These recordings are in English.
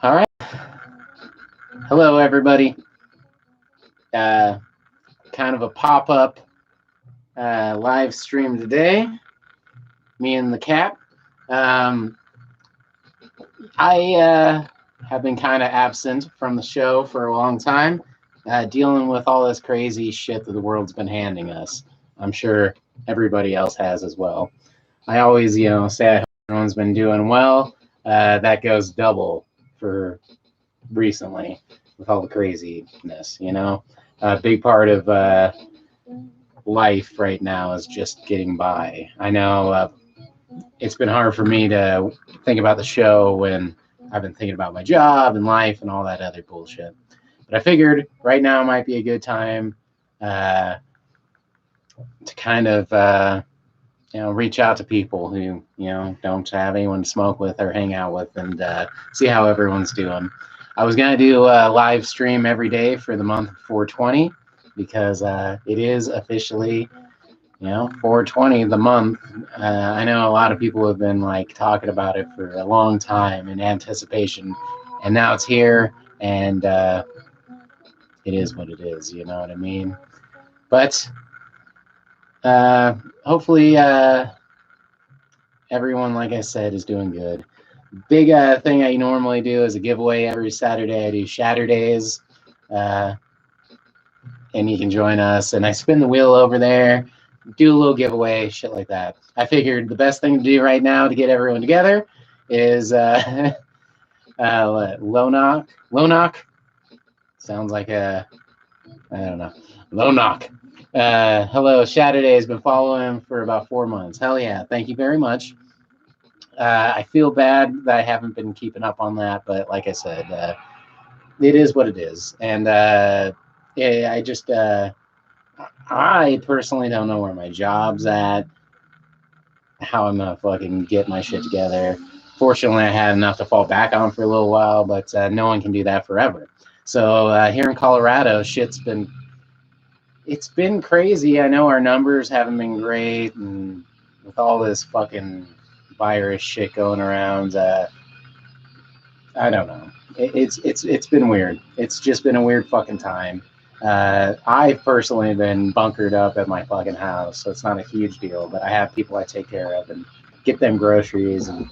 All right. Hello, everybody. Kind of a pop-up live stream today. Me and the cat. I have been kind of absent from the show for a long time, dealing with all this crazy shit that the world's been handing us. I'm sure everybody else has as well. I always, say I hope everyone's been doing well. That goes double for recently with all the craziness, A big part of life right now is just getting by. I know it's been hard for me to think about the show when I've been thinking about my job and life and all that other bullshit. But I figured right now might be a good time to kind of reach out to people who don't have anyone to smoke with or hang out with and see how everyone's doing. I was gonna do a live stream every day for the month of 420 because it is officially 420 the month. I know a lot of people have been like talking about it for a long time in anticipation, and now it's here, and it is what it is. You know what I mean? But hopefully everyone, like I said, is doing good. Big thing I normally do is a giveaway every Saturday. I do Shatterdays, and you can join us. And I spin the wheel over there, do a little giveaway, shit like that. I figured the best thing to do right now to get everyone together is Low knock. Sounds like I don't know. Low knock. Hello, Shatterday has been following for about 4 months. Hell yeah, thank you very much. I feel bad that I haven't been keeping up on that, but like I said, it is what it is. And I just, I personally don't know where my job's at, how I'm gonna fucking get my shit together. Fortunately, I had enough to fall back on for a little while, but no one can do that forever. So here in Colorado, it's been crazy. I know our numbers haven't been great, and with all this fucking virus shit going around, I don't know. It's been weird. It's just been a weird fucking time. I've personally been bunkered up at my fucking house, so it's not a huge deal. But I have people I take care of and get them groceries, and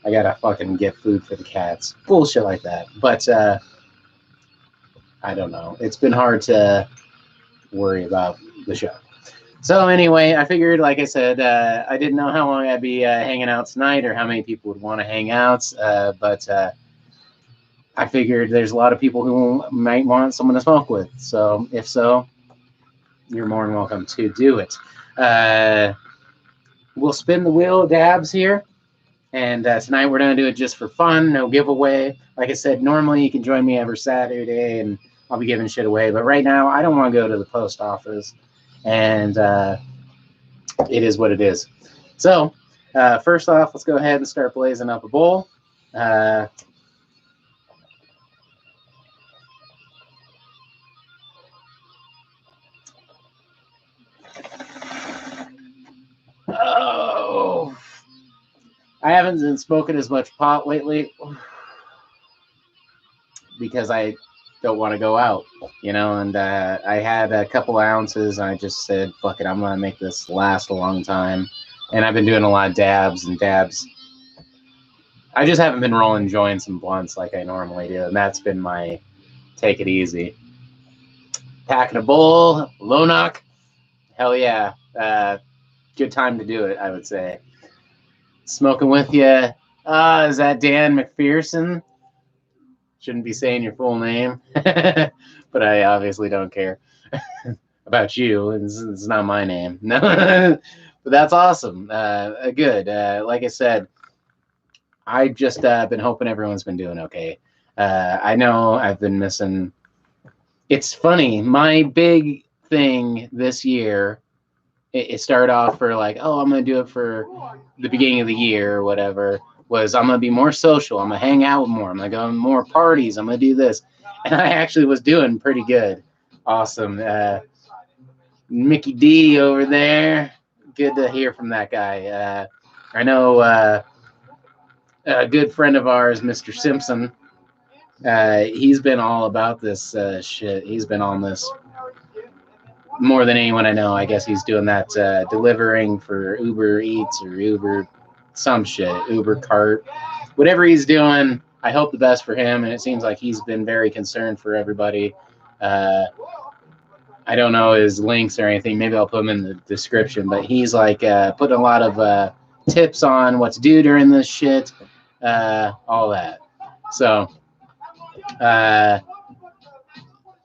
I gotta fucking get food for the cats, bullshit like that. But I don't know. It's been hard to worry about the show. So anyway, I figured, like I said, I didn't know how long I'd be hanging out tonight or how many people would want to hang out, but I figured there's a lot of people who might want someone to smoke with. So if so, you're more than welcome to do it. We'll spin the wheel of dabs here, and tonight we're going to do it just for fun, no giveaway. Like I said, normally you can join me every Saturday, and I'll be giving shit away. But right now, I don't want to go to the post office, and it is what it is. So first off, let's go ahead and start blazing up a bowl. Oh, I haven't been smoking as much pot lately because I don't want to go out, and I had a couple ounces, and I just said, fuck it, I'm going to make this last a long time. And I've been doing a lot of dabs. I just haven't been rolling joints and blunts like I normally do, and that's been my take it easy. Packing a bowl, low knock, hell yeah. Good time to do it, I would say. Smoking with you, is that Dan McPherson? Shouldn't be saying your full name, but I obviously don't care about you. It's not my name. No, but that's awesome. Good. Like I said, I've just been hoping everyone's been doing okay. I know I've been missing. It's funny. My big thing this year, it started off for like, oh, I'm going to do it for the beginning of the year or whatever, was I'm going to be more social. I'm going to hang out more. I'm going to go to more parties. I'm going to do this. And I actually was doing pretty good. Awesome. Mickey D over there. Good to hear from that guy. I know a good friend of ours, Mr. Simpson, he's been all about this shit. He's been on this more than anyone I know. I guess he's doing that delivering for Uber Eats or Uber some shit, Uber Cart, whatever he's doing. I hope the best for him, and it seems like he's been very concerned for everybody. I don't know his links or anything. Maybe I'll put them in the description. But he's like putting a lot of tips on what to do during this shit, all that. So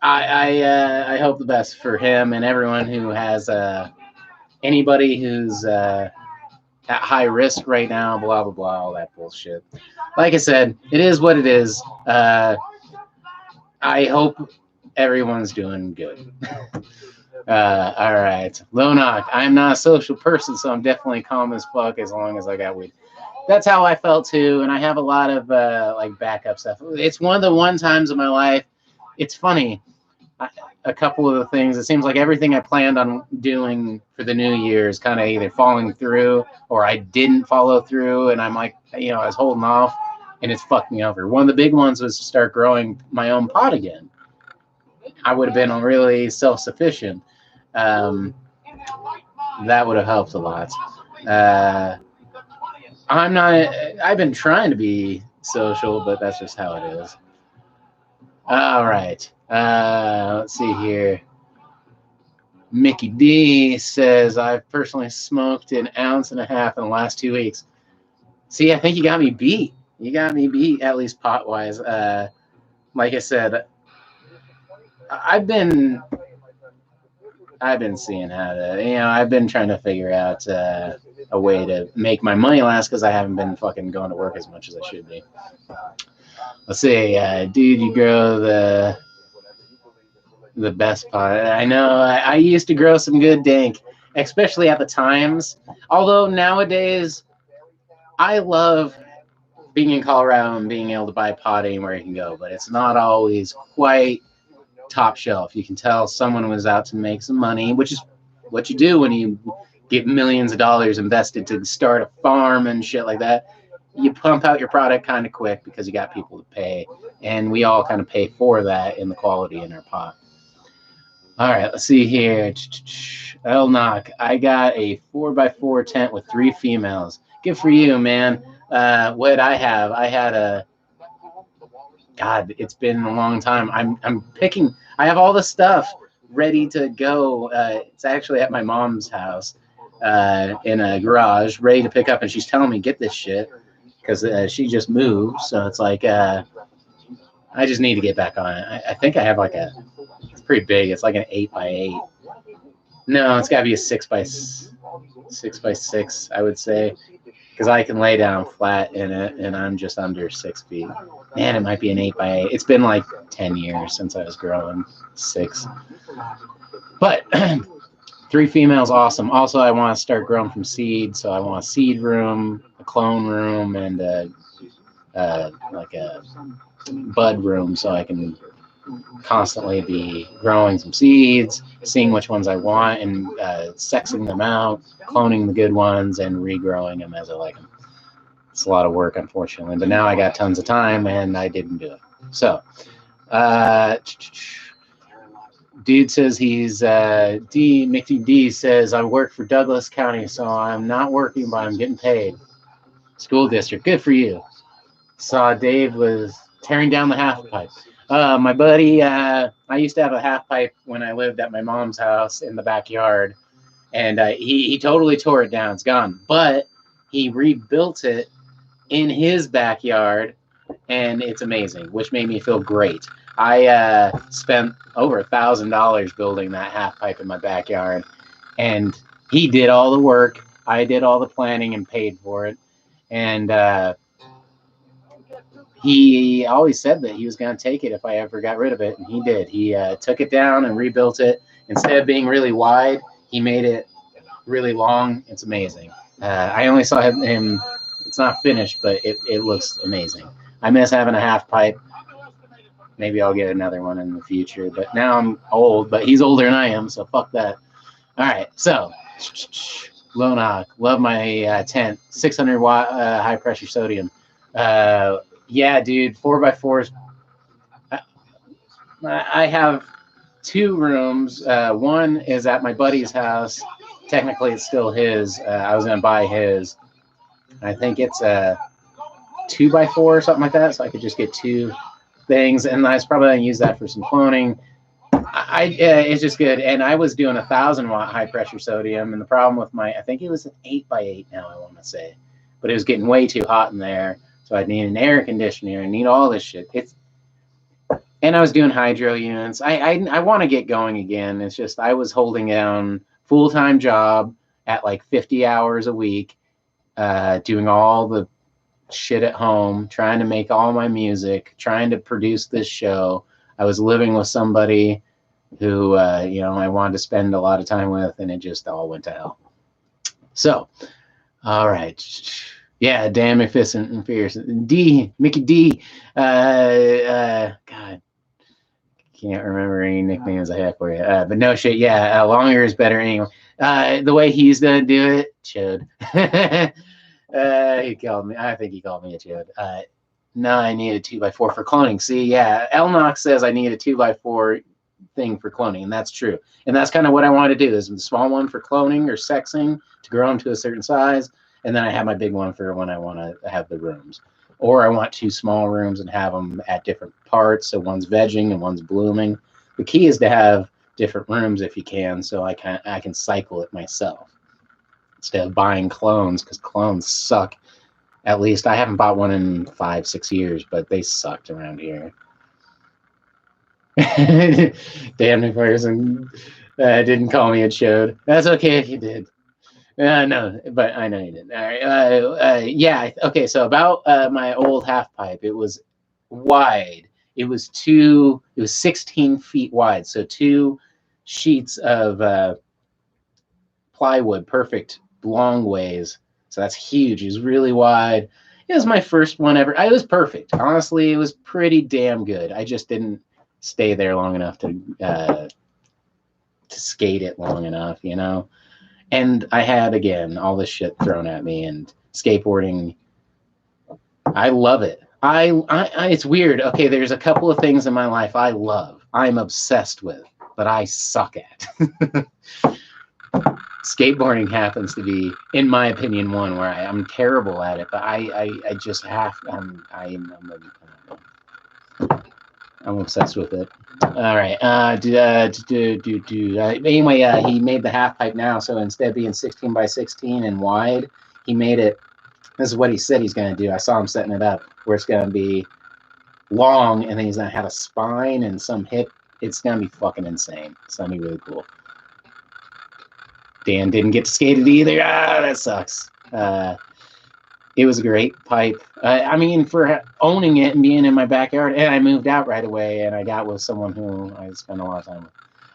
I hope the best for him and everyone who has anybody who's at high risk right now. Blah blah blah, all that bullshit. Like I said, it is what it is. I hope everyone's doing good. All right. Lonok, I'm not a social person, so I'm definitely calm as fuck as long as I got weed. That's how I felt too, and I have a lot of like backup stuff. It's one of the one times in my life. It's funny. A couple of the things, it seems like everything I planned on doing for the new year is kind of either falling through or I didn't follow through, and I'm like, I was holding off, and it's fucked me over. One of the big ones was to start growing my own pot again. I would have been really self-sufficient. That would have helped a lot. I've been trying to be social, but that's just how it is. All right. Let's see here. Mickey D says, I've personally smoked 1.5 ounces in the last 2 weeks. See, I think you got me beat. You got me beat, at least pot-wise. Like I said, I've been seeing how to, I've been trying to figure out a way to make my money last because I haven't been fucking going to work as much as I should be. Let's see, dude, you grow the best pot. I know I used to grow some good dank, especially at the times. Although nowadays, I love being in Colorado and being able to buy pot anywhere you can go, but it's not always quite top shelf. You can tell someone was out to make some money, which is what you do when you get millions of dollars invested to start a farm and shit like that. You pump out your product kind of quick because you got people to pay, and we all kind of pay for that in the quality in our pot. All right, let's see here. El Knock, I got a 4x4 tent with 3 females. Good for you, man. What I had a, God, it's been a long time. I'm picking, I have all the stuff ready to go. It's actually at my mom's house in a garage, ready to pick up, and she's telling me, get this shit, because she just moved. So it's like, I just need to get back on it. I think I have like it's pretty big. It's like an 8x8. No, it's got to be a 6x6, I would say, because I can lay down flat in it, and I'm just under 6 feet. Man, it might be an 8x8. It's been like 10 years since I was growing 6. But 3 females, awesome. Also, I want to start growing from seed, so I want a seed room, a clone room, and like a bud room, so I can constantly be growing some seeds, seeing which ones I want, and sexing them out, cloning the good ones, and regrowing them as I like them. It's a lot of work, unfortunately, but now I got tons of time, and I didn't do it. So, dude says he's Mickey D says, I work for Douglas County, so I'm not working, but I'm getting paid. School district, good for you. Saw Dave was tearing down the half pipe. My buddy, I used to have a half pipe when I lived at my mom's house in the backyard, and he totally tore it down. It's gone, but he rebuilt it in his backyard, and it's amazing, which made me feel great. I spent over $1,000 building that half pipe in my backyard, and he did all the work. I did all the planning and paid for it, and he always said that he was going to take it if I ever got rid of it, and he did. He took it down and rebuilt it. Instead of being really wide, he made it really long. It's amazing. I only saw him. It's not finished, but it looks amazing. I miss having a half pipe. Maybe I'll get another one in the future, but now I'm old, but he's older than I am, so fuck that. All right, so Lonok, love my tent, 600 watt high pressure sodium. Yeah, dude, 4x4s. I have 2 rooms. One is at my buddy's house. Technically, it's still his. I was gonna buy his. I think it's a 2x4 or something like that, so I could just get 2 things, and I was probably gonna use that for some cloning. It's just good. And I was doing 1,000-watt high pressure sodium, and the problem with I think it was an 8x8 now, I want to say, but it was getting way too hot in there, so I'd need an air conditioner and need all this shit. And I was doing hydro units. I want to get going again. It's just I was holding down full-time job at like 50 hours a week, doing all the shit at home, trying to make all my music, trying to produce this show. I was living with somebody who I wanted to spend a lot of time with, and it just all went to hell. So, all right. Yeah, damn efficient and fierce. Mickey D. God, can't remember any nicknames I have for you. But no shit, yeah, longer is better anyway. The way he's gonna do it, chud. He called me. I think he called me a chud. No, I need a 2x4 for cloning. See, yeah, Elnox says I need a 2x4 thing for cloning, and that's true. And that's kind of what I want to do, is the small one for cloning or sexing to grow them to a certain size, and then I have my big one for when I want to have the rooms. Or I want 2 small rooms and have them at different parts, so one's vegging and one's blooming. The key is to have different rooms if you can, so I can cycle it myself instead of buying clones, because clones suck. At least I haven't bought one in 5-6 years, but they sucked around here. Damn new person didn't call me a chode. That's okay if you did. No, but I know you didn't. All right. Yeah. Okay. So about my old half pipe, it was wide. It was 16 feet wide. So 2 sheets of plywood, perfect long ways. So that's huge. It was really wide. It was my first one ever. It was perfect. Honestly, it was pretty damn good. I just didn't stay there long enough to skate it long enough, you know. And I had, again, all this shit thrown at me, and skateboarding, I love it. It's weird. Okay, there's a couple of things in my life I love, I'm obsessed with, but I suck at. Skateboarding happens to be, in my opinion, one where I'm terrible at it, but I just have, I'm obsessed with it. All right. Anyway, he made the half pipe now. So instead of being 16 by 16 and wide, he made it. This is what he said he's going to do. I saw him setting it up where it's going to be long, and then he's going to have a spine and some hip. It's going to be fucking insane. It's going to be really cool. Dan didn't get to skate it either. That sucks. It was a great pipe. I mean, for owning it and being in my backyard, and I moved out right away, and I got with someone who I spent a lot of time with.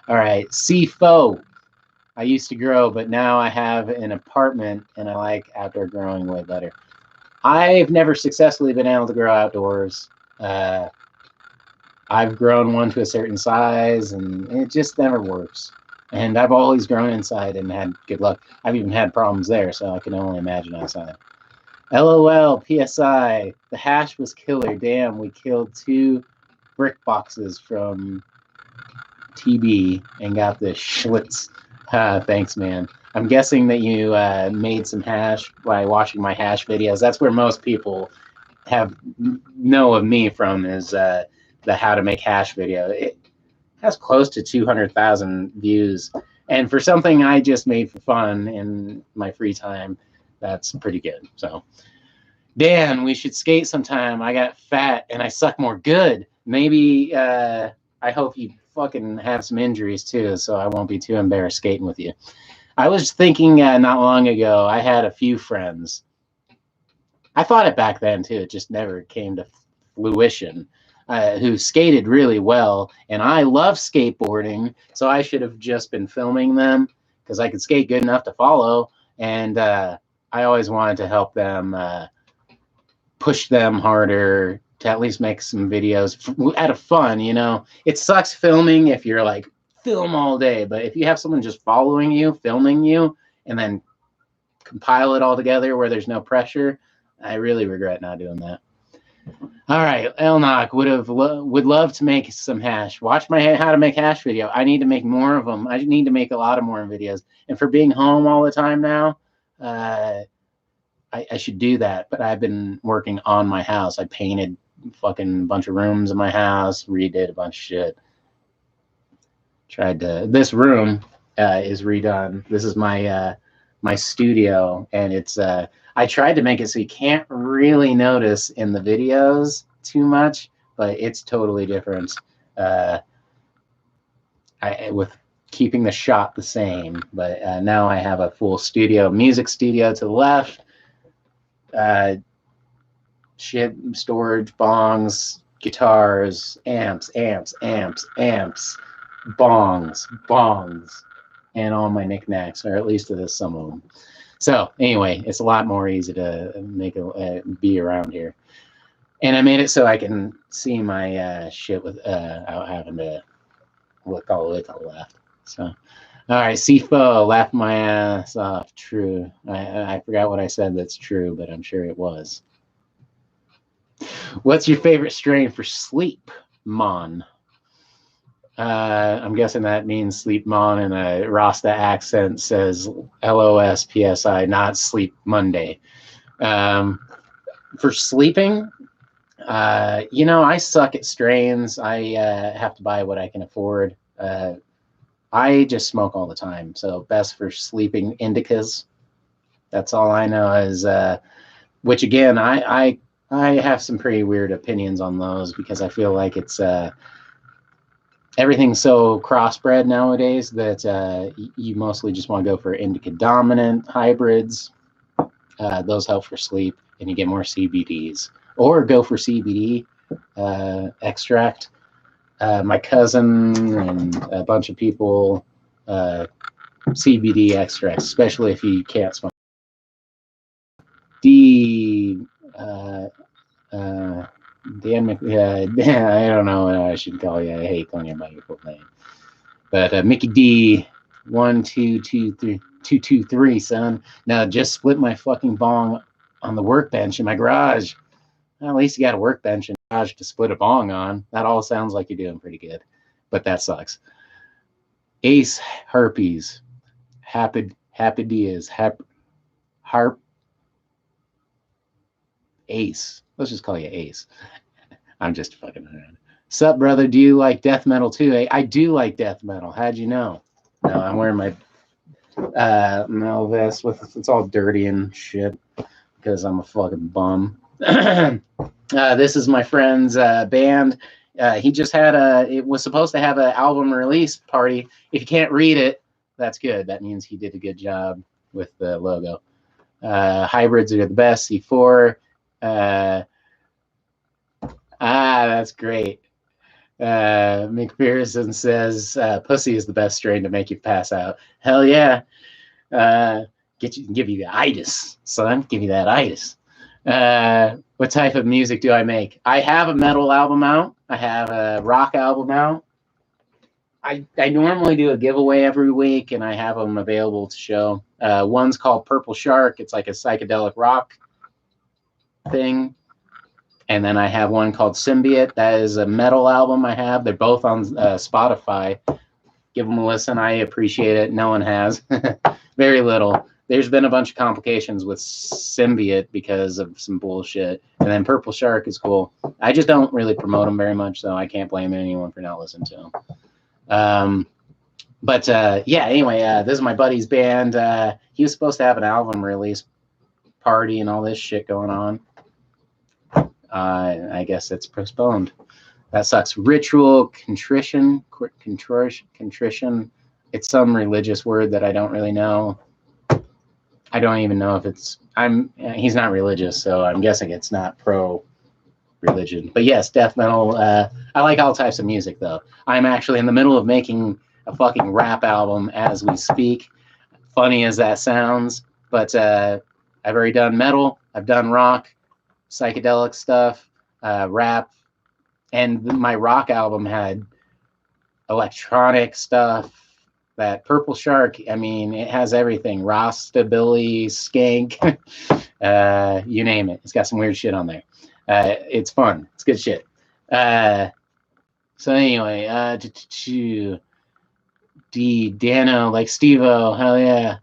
All right, CFO. I used to grow, but now I have an apartment, and I like outdoor growing way better. I've never successfully been able to grow outdoors. I've grown one to a certain size, and it just never works. And I've always grown inside and had good luck. I've even had problems there, so I can only imagine outside. LOL, PSI, the hash was killer. Damn, we killed 2 brick boxes from TB and got the Schlitz. Thanks, man. I'm guessing that you made some hash by watching my hash videos. That's where most people know of me from, is the how to make hash video. It has close to 200,000 views. And for something I just made for fun in my free time, that's pretty good. So, Dan, we should skate sometime. I got fat and I suck more good. Maybe I hope you fucking have some injuries too, so I won't be too embarrassed skating with you. I was thinking not long ago, I had a few friends. I thought it back then too. It just never came to fruition. Who skated really well, and I love skateboarding, so I should have just been filming them because I could skate good enough to follow, and I always wanted to help them, push them harder, to at least make some videos out of fun, you know. It sucks filming if you're like, film all day, but if you have someone just following you, filming you, and then compile it all together where there's no pressure, I really regret not doing that. All right, Elnock would love to make some hash. Watch my how to make hash video. I need to make more of them. I need to make a lot of more videos. And for being home all the time now, I should do that. But I've been working on my house. I painted fucking bunch of rooms in my house, redid a bunch of shit. Tried to. This room is redone. This is my my studio, and it's I tried to make it so you can't really notice in the videos too much, but it's totally different. With keeping the shot the same, but now I have a full studio, music studio to the left. Shit, storage, bongs, guitars, amps, bongs, and all my knickknacks, or at least some of them. So anyway, it's a lot more easy to make be around here. And I made it so I can see my shit without having to look all the way to the left. So, all right, CFO, laugh my ass off. True. I forgot what I said that's true, but I'm sure it was. What's your favorite strain for sleep, Mon? I'm guessing that means sleep mon, and a Rasta accent says LOSPSI, not sleep Monday. For sleeping, you know, I suck at strains. I have to buy what I can afford. I just smoke all the time, so best for sleeping indicas. That's all I know is, which again, I have some pretty weird opinions on those because I feel like it's everything's so crossbred nowadays that you mostly just want to go for indica dominant hybrids. Those help for sleep, and you get more CBDs. Or go for CBD extract. My cousin and a bunch of people, CBD extracts, especially if you can't smoke. Dan, I don't know what I should call you. I hate calling you by your full name. But Mickey D, 1223223, son. Now just split my fucking bong on the workbench in my garage. Well, at least you got a workbench in the garage to split a bong on. That all sounds like you're doing pretty good, but that sucks. Ace herpes, Hapidias, harp. Ace. Let's just call you Ace. I'm just fucking around. Sup, brother? Do you like death metal too? I do like death metal. How'd you know? No, I'm wearing my metal vest with it's all dirty and shit because I'm a fucking bum. This is my friend's band. He just had it was supposed to have an album release party. If you can't read it, that's good. That means he did a good job with the logo. Hybrids are the best. C4. That's great. McPherson says pussy is the best strain to make you pass out. Hell yeah. Give you the itis, son. Give you that itis. What type of music do I make? I have a metal album out. I have a rock album out. I normally do a giveaway every week, and I have them available to show. One's called Purple Shark. It's like a psychedelic rock thing. And then I have one called Symbiote. That is a metal album I have. They're both on Spotify. Give them a listen. I appreciate it. No one has. Very little. There's been a bunch of complications with Symbiote because of some bullshit. And then Purple Shark is cool. I just don't really promote them very much, so I can't blame anyone for not listening to them. Yeah, anyway, this is my buddy's band. He was supposed to have an album release party and all this shit going on. I guess it's postponed. That sucks. Ritual contrition. It's some religious word that I don't really know. I don't even know if it's. He's not religious, so I'm guessing it's not pro-religion. But yes, death metal. I like all types of music, though. I'm actually in the middle of making a fucking rap album as we speak. Funny as that sounds, but I've already done metal. I've done rock. Psychedelic stuff, rap, and my rock album had electronic stuff, that Purple Shark, I mean, it has everything. Rostabilly, Skank, you name it. It's got some weird shit on there. It's fun. It's good shit. So anyway, D, Dano, like Steve-O, hell yeah.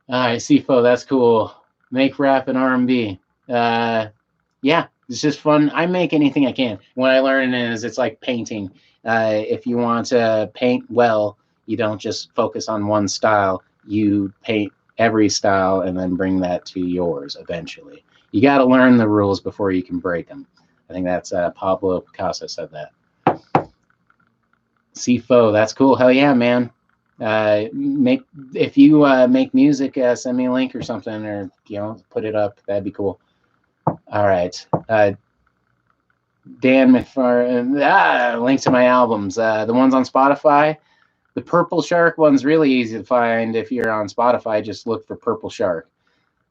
All right, CFO, that's cool. Make rap and R&B. Yeah, it's just fun. I make anything I can. What I learned is it's like painting. If you want to paint well, you don't just focus on one style. You paint every style and then bring that to yours eventually. You got to learn the rules before you can break them. I think that's Pablo Picasso said that. CFO, that's cool. Hell yeah, man. If you make music, send me a link or something, or put it up. That'd be cool. All right. Dan McFarlane, link to my albums. The ones on Spotify. The Purple Shark one's really easy to find. If you're on Spotify, just look for Purple Shark.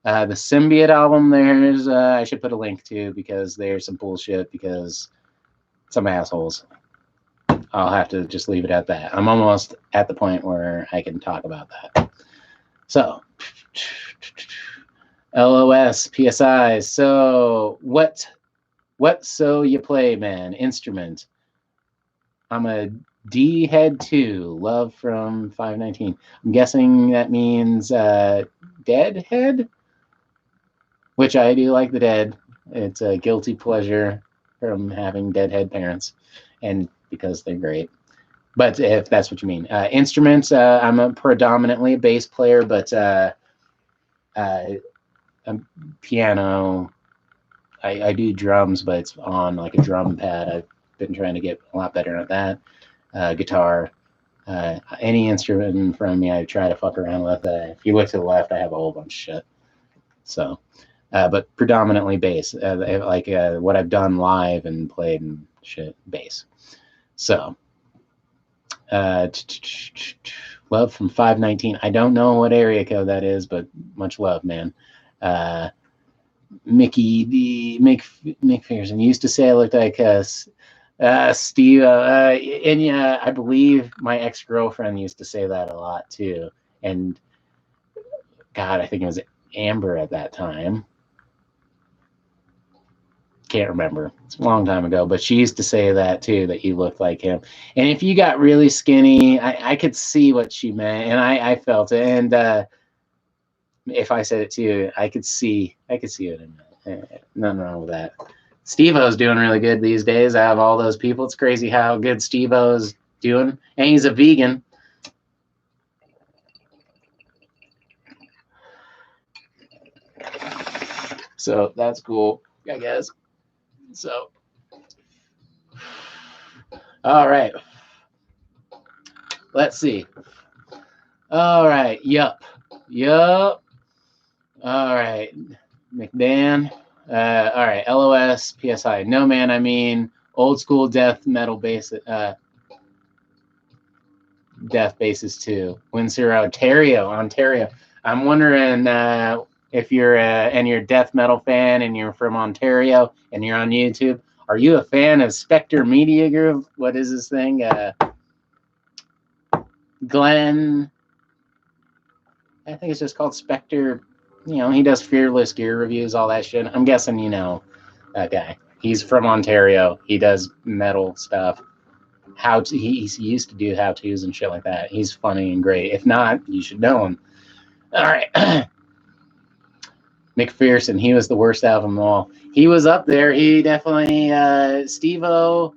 The Symbiote album, there's I should put a link to, because there's some bullshit, because some assholes. I'll have to just leave it at that. I'm almost at the point where I can talk about that. So, LOS, PSI. So, what so you play, man? Instrument. I'm a D head 2. Love from 519. I'm guessing that means Dead head, which I do like the Dead. It's a guilty pleasure from having Deadhead parents, and because they're great. But if that's what you mean. Instruments, I'm predominantly a bass player, but piano. I do drums, but it's on like a drum pad. I've been trying to get a lot better at that. Guitar. Any instrument in front of me, I try to fuck around with. If you look to the left, I have a whole bunch of shit. So, but predominantly bass. Like what I've done live and played and shit, bass. So, love from 519. I don't know what area code that is, but much love, man. Mickey D. McPherson used to say I looked like Steve. And yeah, I believe my ex-girlfriend used to say that a lot too. And God, I think it was Amber at that time. Can't remember. It's a long time ago, but she used to say that too, that you looked like him. And if you got really skinny, I could see what she meant, and I felt it. And if I said it to you, I could see it in it. Nothing wrong with that. Steve-O's doing really good these days. I have all those people. It's crazy how good Steve-O's doing, and he's a vegan. So that's cool, I guess. So, all right. Let's see. All right. Yup. All right. McDan. All right. LOS. PSI. No, man. I mean, old school death metal bass. Death bases too. Windsor, Ontario. I'm wondering if you're a death metal fan and you're from Ontario and you're on YouTube. Are you a fan of Spectre Media Group? What is this thing? Glenn, I think it's just called Spectre. He does Fearless Gear reviews, all that shit. I'm guessing you know that guy. He's from Ontario. He does metal stuff. He used to do how-tos and shit like that. He's funny and great. If not, you should know him. All right. McPherson, he was the worst out of them all. He was up there. He definitely, Steve-O.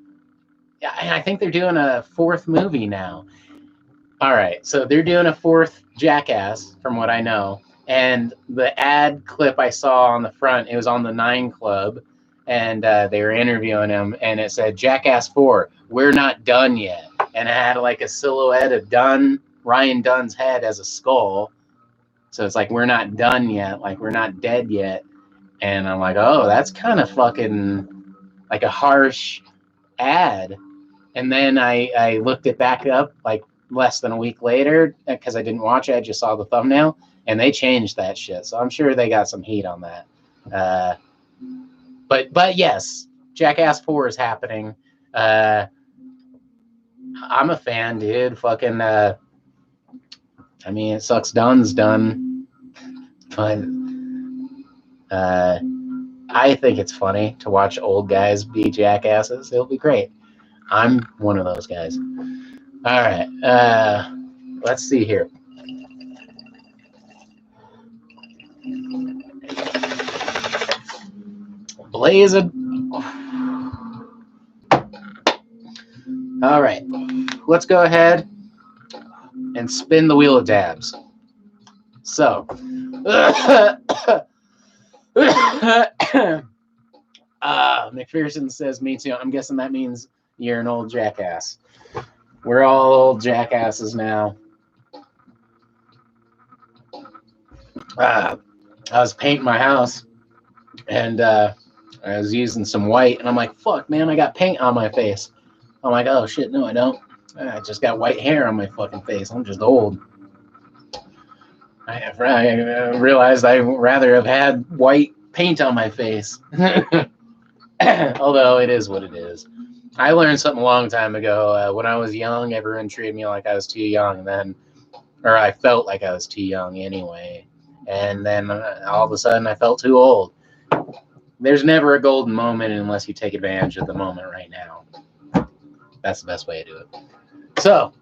I think they're doing a 4th movie now. All right, so they're doing a 4th Jackass, from what I know. And the ad clip I saw on the front, it was on the 9 Club, and they were interviewing him, and it said, Jackass 4, we're not done yet. And it had like a silhouette of Ryan Dunn's head as a skull. So it's like, we're not done yet, like we're not dead yet. And I'm like, oh, that's kind of fucking like a harsh ad. And then I looked it back up like less than a week later, because I didn't watch it. I just saw the thumbnail, and they changed that shit. So I'm sure they got some heat on that. But yes, Jackass 4 is happening. I'm a fan, dude. Fucking I mean, it sucks done's done. But I think it's funny to watch old guys be jackasses. It'll be great. I'm one of those guys. All right. Let's see here. Blaze it. All right. Let's go ahead and spin the wheel of dabs. So, McPherson says, me too. I'm guessing that means you're an old jackass. We're all old jackasses now. I was painting my house, and I was using some white, and I'm like, fuck, man, I got paint on my face. I'm like, oh, shit, no, I don't. I just got white hair on my fucking face. I'm just old. I realized I'd rather have had white paint on my face. Although it is what it is. I learned something a long time ago. When I was young, everyone treated me like I was too young. Or I felt like I was too young anyway. And then all of a sudden, I felt too old. There's never a golden moment unless you take advantage of the moment right now. That's the best way to do it. So,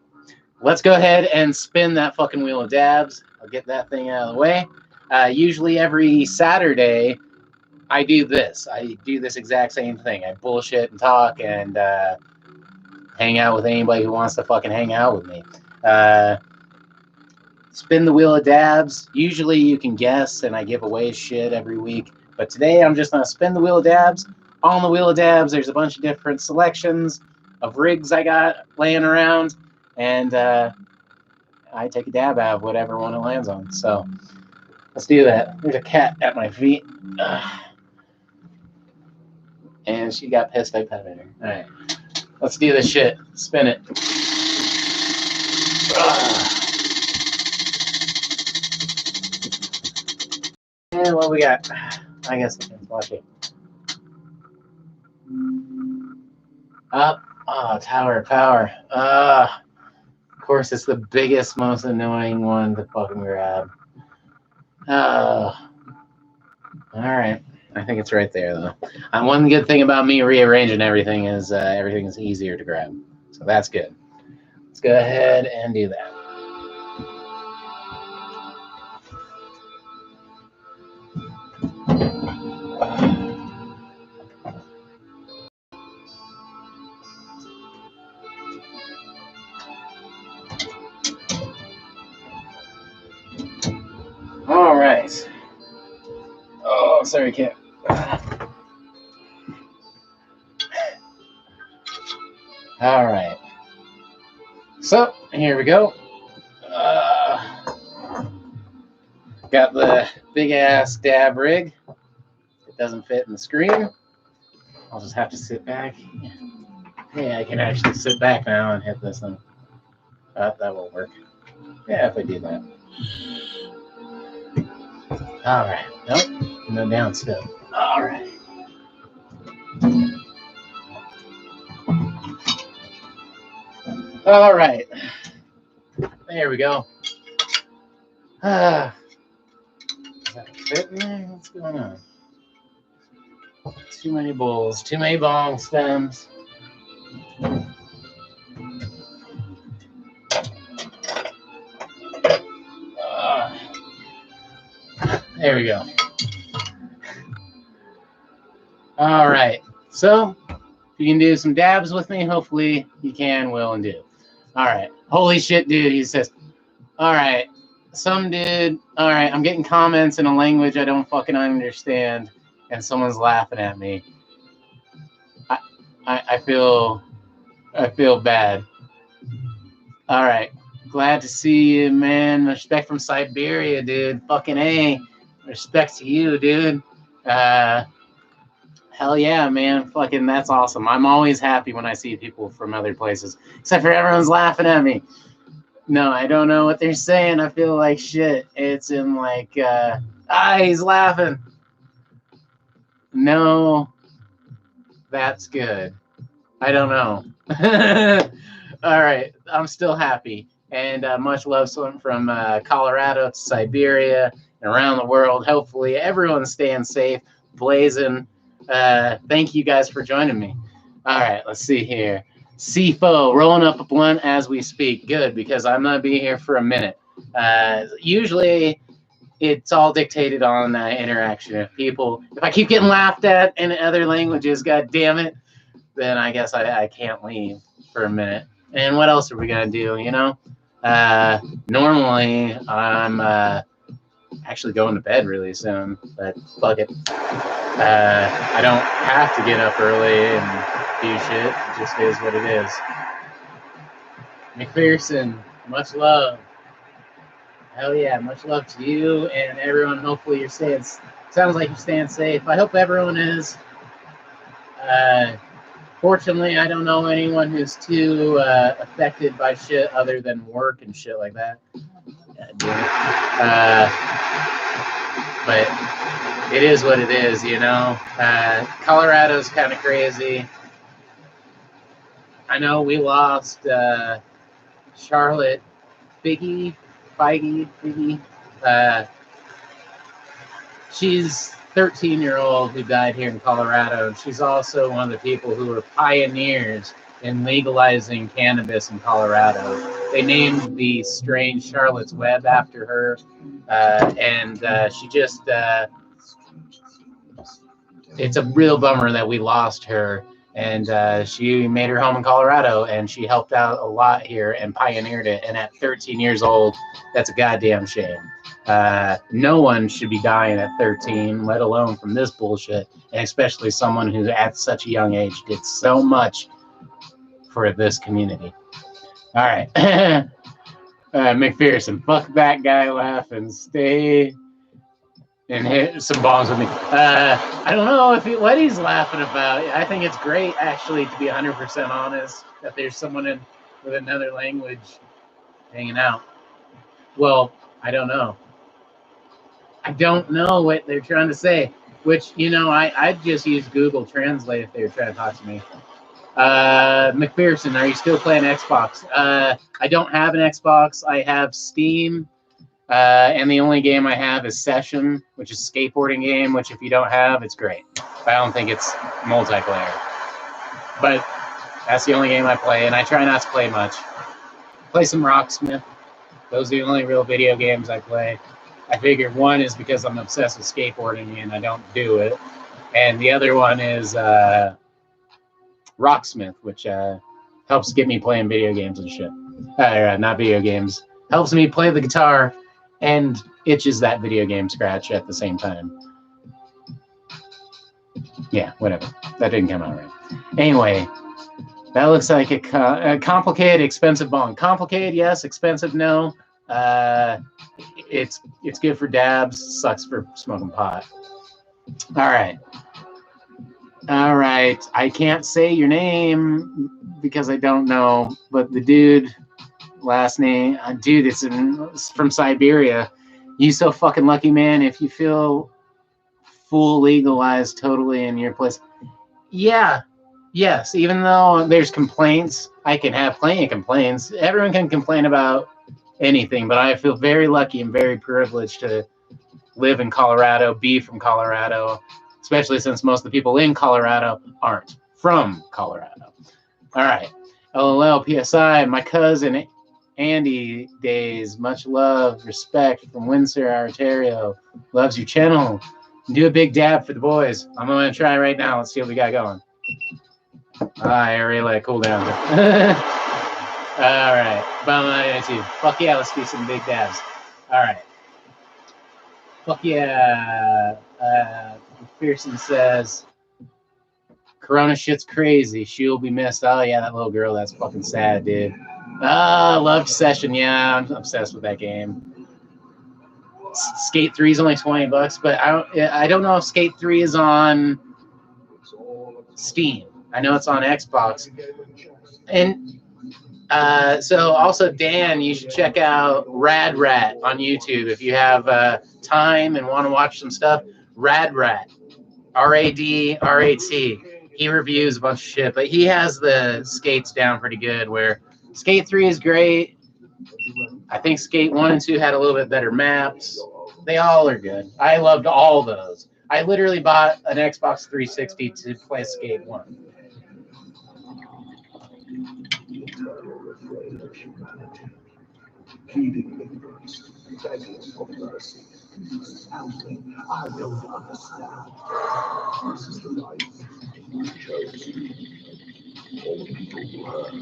let's go ahead and spin that fucking wheel of dabs. I'll get that thing out of the way. Usually every Saturday, I do this. I do this exact same thing. I bullshit and talk and hang out with anybody who wants to fucking hang out with me. Spin the wheel of dabs. Usually you can guess, and I give away shit every week. But today I'm just going to spin the wheel of dabs. On the wheel of dabs, there's a bunch of different selections of rigs I got laying around. And I take a dab out of whatever one it lands on. So let's do that. There's a cat at my feet. And she got pissed I petted her. All right. Let's do this shit. Spin it. And what we got? I guess we can watch it. Up. Oh, Tower of Power. Of course, it's the biggest, most annoying one to fucking grab. All right. I think it's right there, though. One good thing about me rearranging everything is everything is easier to grab. So that's good. Let's go ahead and do that. All right. Oh, sorry, cat. All right. So, here we go. Got the big-ass dab rig. It doesn't fit in the screen. I'll just have to sit back. Yeah, I can actually sit back now and hit this thing. That will work. Yeah, if I do that. All right. Nope. No down step. All right. All right. There we go. Is that fit in there? What's going on? Too many bowls. Too many bong stems. There we go. All right. So, if you can do some dabs with me, hopefully you can, will, and do. All right. Holy shit, dude. He says, all right. Some dude. All right. I'm getting comments in a language I don't fucking understand, and someone's laughing at me. I feel bad. All right. Glad to see you, man. Respect from Siberia, dude. Fucking A. Respect to you, dude. Hell yeah, man. Fucking that's awesome. I'm always happy when I see people from other places. Except for everyone's laughing at me. No, I don't know what they're saying. I feel like shit. It's in like, he's laughing. No, that's good. I don't know. All right. I'm still happy. And much love from Colorado to Siberia and around the world. Hopefully everyone's staying safe, blazing. Thank you guys for joining me. All right, let's see here. CFO, rolling up a blunt as we speak. Good, because I'm going to be here for a minute. Usually it's all dictated on interaction. If I keep getting laughed at in other languages, god damn it, then I guess I can't leave for a minute. And what else are we going to do, you know? Normally I'm actually going to bed really soon, but fuck it. I don't have to get up early and do shit. It just is what it is. McPherson, much love. Hell yeah, much love to you and everyone. Hopefully you're staying. Sounds like you're staying safe. I hope everyone is. Fortunately, I don't know anyone who's too affected by shit other than work and shit like that. But it is what it is, you know. Colorado's kind of crazy. I know we lost Charlotte Feige. She's 13-year-old who died here in Colorado, and she's also one of the people who were pioneers in legalizing cannabis in Colorado. They named the strain Charlotte's Web after her, and she just it's a real bummer that we lost her. And she made her home in Colorado, and she helped out a lot here and pioneered it. And at 13 years old, that's a goddamn shame. No one should be dying at 13, let alone from this bullshit, and especially someone who at such a young age did so much for this community. All right. McPherson, fuck that guy laughing. Stay and hit some bombs with me. I don't know what he's laughing about. I think it's great, actually, to be 100% honest, that there's someone with another language hanging out. Well, I don't know. I don't know what they're trying to say, which, you know, I'd just use Google Translate if they were trying to talk to me. McPherson, are you still playing Xbox? I don't have an Xbox. I have Steam. And the only game I have is Session, which is a skateboarding game, which if you don't have, it's great. But I don't think it's multiplayer. But that's the only game I play, and I try not to play much. Play some Rocksmith. Those are the only real video games I play. I figure one is because I'm obsessed with skateboarding and I don't do it. And the other one is Rocksmith, which helps get me playing video games and shit. Not video games. Helps me play the guitar and itches that video game scratch at the same time. Yeah, whatever. That didn't come out right. Anyway, that looks like a complicated, expensive bong. Complicated, yes. Expensive, no. It's good for dabs. Sucks for smoking pot. All right. I can't say your name because I don't know, but the dude... last name, dude, it's from Siberia. You so fucking lucky, man. If you feel full legalized totally in your place. Yeah, yes, even though there's complaints, I can have plenty of complaints. Everyone can complain about anything, but I feel very lucky and very privileged to live in Colorado, be from Colorado, especially since most of the people in Colorado aren't from Colorado. All right. LOL, PSI, my cousin Andy Daze, much love, respect from Windsor, Ontario. Loves your channel. Do a big dab for the boys. I'm going to try right now. Let's see what we got going. I already let it cool down. All right. Fuck yeah, let's do some big dabs. All right. Fuck yeah. Pearson says, Corona shit's crazy. She'll be missed. Oh, yeah, that little girl. That's fucking sad, dude. Loved Session. Yeah, I'm obsessed with that game. Skate 3 is only $20, but I don't know if Skate 3 is on Steam. I know it's on Xbox. And so also, Dan, you should check out Rad Rat on YouTube if you have time and want to watch some stuff. Rad Rat, RADRAT. He reviews a bunch of shit, but he has the skates down pretty good. Where Skate 3 is great, I think Skate 1 and 2 had a little bit better maps. They all are good. I loved all those. I literally bought an Xbox 360 to play Skate 1. I don't understand. This is the life you chose. All the people you hurt,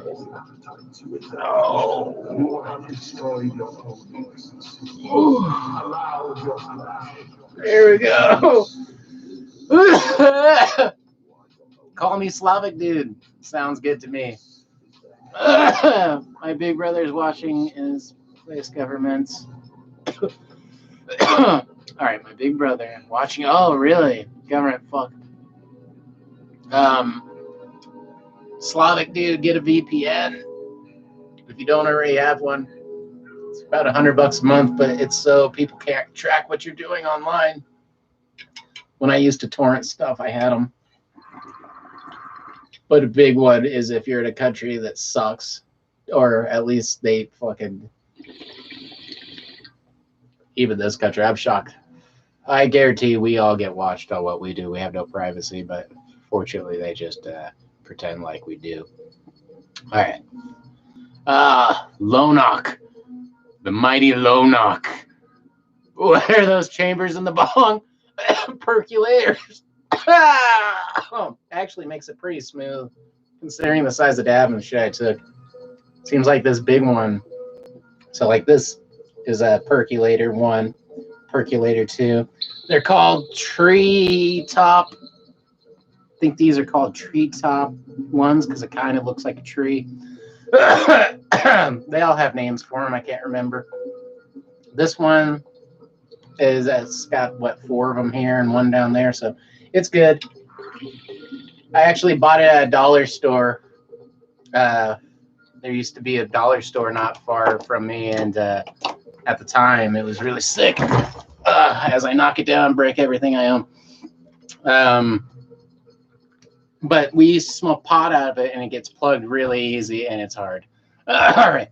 all the appetites you attack. No. You have destroyed your own innocence. Allowed your flesh. There we go. Call me Slavic dude. Sounds good to me. My big brother's watching his place governments. All right, my big brother watching. Oh, really? Government fuck. Slavic dude, get a VPN. If you don't already have one, it's about $100 a month, but it's so people can't track what you're doing online. When I used to torrent stuff, I had them. But a big one is if you're in a country that sucks, or at least they fucking. Even this country, I'm shocked. I guarantee we all get watched on what we do. We have no privacy, but fortunately, they just pretend like we do. All right. Lonok. The mighty Lonok. What are those chambers in the bong? Percolators. Actually makes it pretty smooth, considering the size of dab and the shit I took. Seems like this big one. So like this is a percolator 1, percolator 2. They're called treetop. I think these are called treetop ones because it kind of looks like a tree. They all have names for them. I can't remember. This one is it's got what 4 of them here and 1 down there, so it's good. I actually bought it at a dollar store. There used to be a dollar store not far from me, and at the time it was really sick. As I knock it down, break everything I own. But we used to smoke pot out of it, and it gets plugged really easy, and it's hard. All right.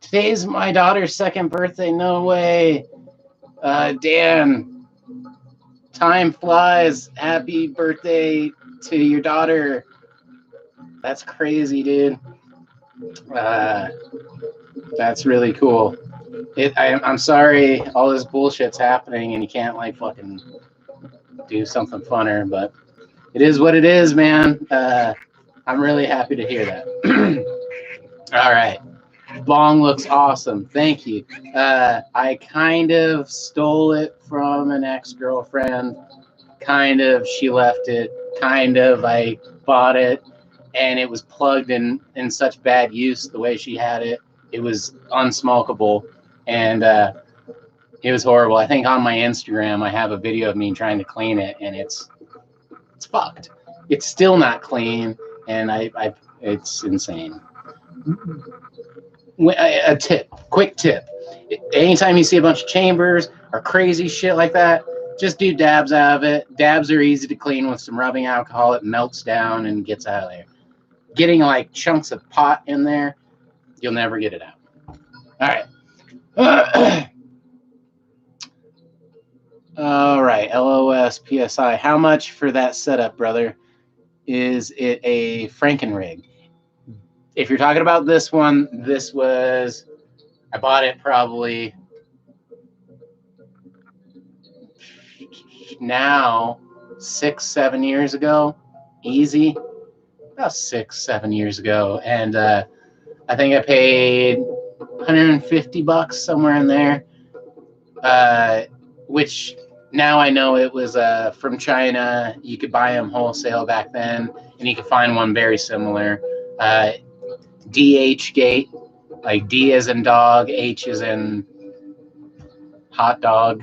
Today's my daughter's 2nd birthday. No way. Dan, time flies. Happy birthday to your daughter. That's crazy, dude. That's really cool. I'm sorry all this bullshit's happening and you can't like fucking do something funner, but it is what it is, man. I'm really happy to hear that. All right. Bong looks awesome. Thank you. I kind of stole it from an ex-girlfriend. Kind of, she left it. Kind of, I bought it. And it was plugged in such bad use the way she had it. It was unsmokable. And it was horrible. I think on my Instagram, I have a video of me trying to clean it, and it's fucked. It's still not clean, and it's insane. A tip, quick tip. Anytime you see a bunch of chambers or crazy shit like that, just do dabs out of it. Dabs are easy to clean with some rubbing alcohol. It melts down and gets out of there. Getting like chunks of pot in there, you'll never get it out. All right. All right. LOS PSI. How much for that setup, brother? Is it a Frankenrig? If you're talking about this one, this was, I bought it probably now 6-7 years ago. Easy. About 6-7 years ago. And I think I paid $150 somewhere in there. Which now I know it was from China. You could buy them wholesale back then, and you could find one very similar. DH Gate, like D as in dog, H as in hot dog.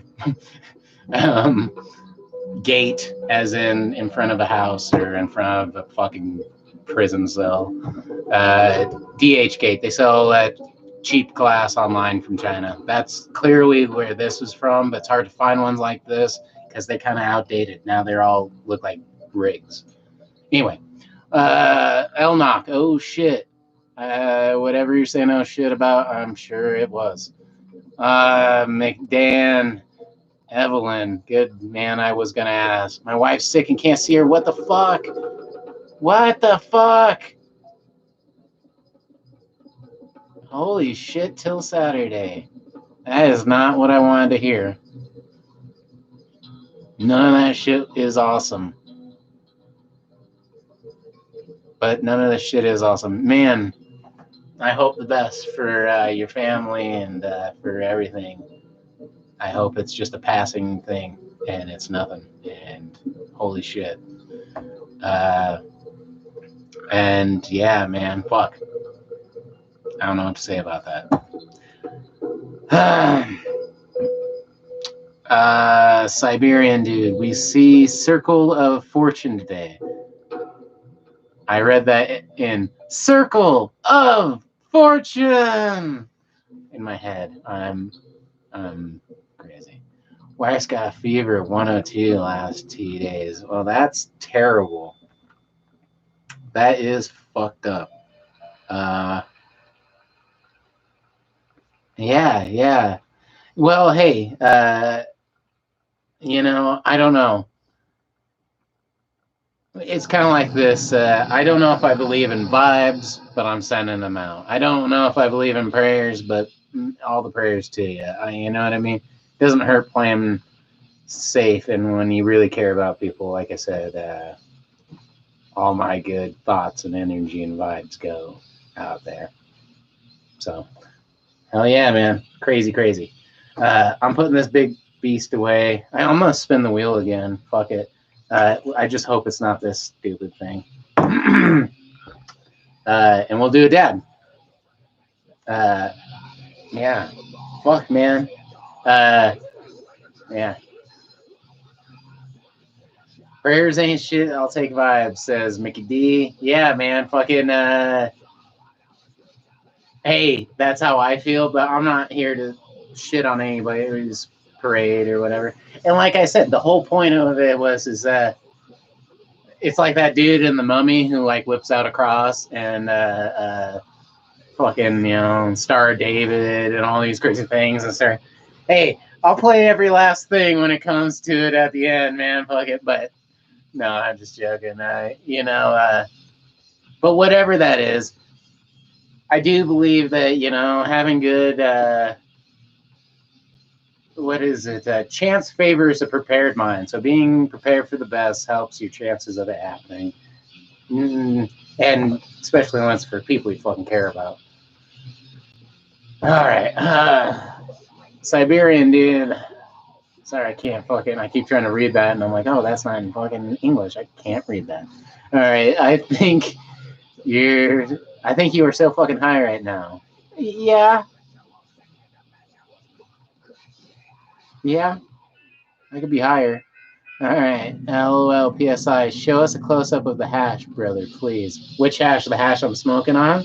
Gate as in front of a house or in front of a fucking prison cell. DH Gate. They sell cheap glass online from China. That's clearly where this was from, but it's hard to find ones like this because they kind of outdated. Now they're all look like rigs. Anyway, Elnock. Oh shit. Whatever you're saying oh shit about, I'm sure it was. McDan, Evelyn, good man. I was gonna ask. My wife's sick and can't see her. What the fuck? What the fuck? Holy shit! Till Saturday. That is not what I wanted to hear. None of that shit is awesome. But none of this shit is awesome, man. I hope the best for your family and for everything. I hope it's just a passing thing and it's nothing. And holy shit. And yeah, man, fuck. I don't know what to say about that. Siberian dude, we see Circle of Fortune today. I read that in Circle of Fortune in my head. I'm crazy. Wife's got a fever of 102 the last 2 days. Well, that's terrible. That is fucked up. Yeah. Well, hey, you know, I don't know. It's kind of like this. I don't know if I believe in vibes, but I'm sending them out. I don't know if I believe in prayers, but all the prayers to you. You know what I mean? It doesn't hurt playing safe, and when you really care about people, like I said, all my good thoughts and energy and vibes go out there. So, hell yeah, man. Crazy. I'm putting this big beast away. I'm going to spin the wheel again. Fuck it. I just hope it's not this stupid thing. And we'll do a dad. Yeah. Fuck, man. Yeah. Prayers ain't shit. I'll take vibes, says Mickey D. Yeah, man. Fucking, hey, that's how I feel, but I'm not here to shit on anybody who's parade or whatever. And like I said, the whole point of it is that it's like that dude in The Mummy who like whips out a cross and fucking, you know, Star of David and all these crazy things and start, hey, I'll play every last thing when it comes to it at the end, man. Fuck it. But no, I'm just joking. You know, but whatever that is, I do believe that, you know, having good what is it? Chance favors a prepared mind. So being prepared for the best helps your chances of it happening. And especially when it's for people you fucking care about. All right. Siberian dude. Sorry, I can't fucking. I keep trying to read that, and I'm like, oh, that's not in fucking English. I can't read that. All right. I think you are so fucking high right now. Yeah. I could be higher. All right. LOL PSI. Show us a close up of the hash, brother, please. Which hash? The hash I'm smoking on?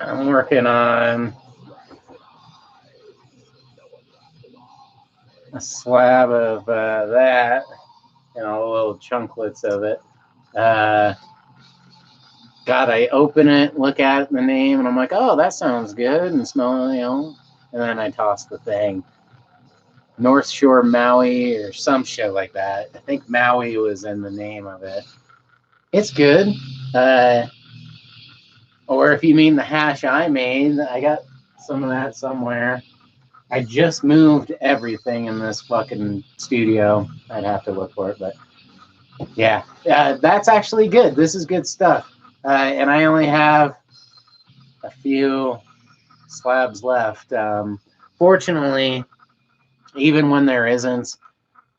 I'm working on a slab of that and all little chunklets of it. God, I open it, look at the name, and I'm like, oh, that sounds good, and smell, you know, and then I toss the thing. North Shore Maui or some shit like that. I think Maui was in the name of it. It's good. Or if you mean the hash I made, I got some of that somewhere. I just moved everything in this fucking studio. I'd have to look for it, but yeah, that's actually good. This is good stuff. And I only have a few slabs left. Fortunately, even when there isn't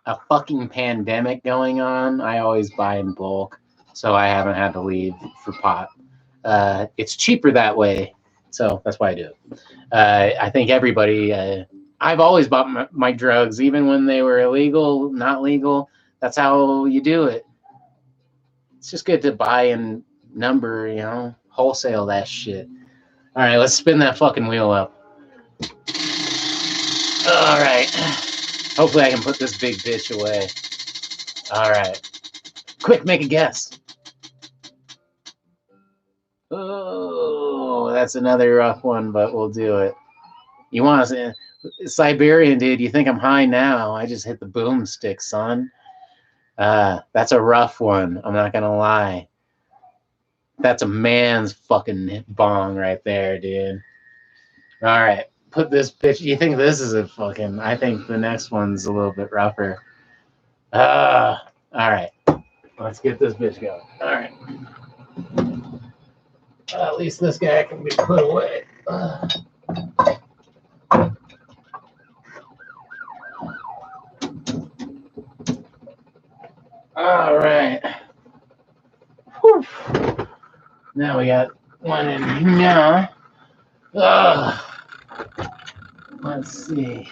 a fucking pandemic going on, I always buy in bulk, so I haven't had to leave for pot. It's cheaper that way, so that's why I do it. I think everybody, I've always bought my drugs, even when they were illegal, not legal. That's how you do it. It's just good to buy in number, you know, wholesale that shit. All right, let's spin that fucking wheel up. All right. Hopefully I can put this big bitch away. All right. Quick, make a guess. Oh, that's another rough one, but we'll do it. You want to say Siberian, dude? You think I'm high now? I just hit the boomstick, son. That's a rough one. I'm not gonna lie. That's a man's fucking bong right there, dude. All right, put this bitch. You think this is a fucking? I think the next one's a little bit rougher. All right, let's get this bitch going. All right. At least this guy can be put away. All right. Whew. Now we got one in here. Let's see.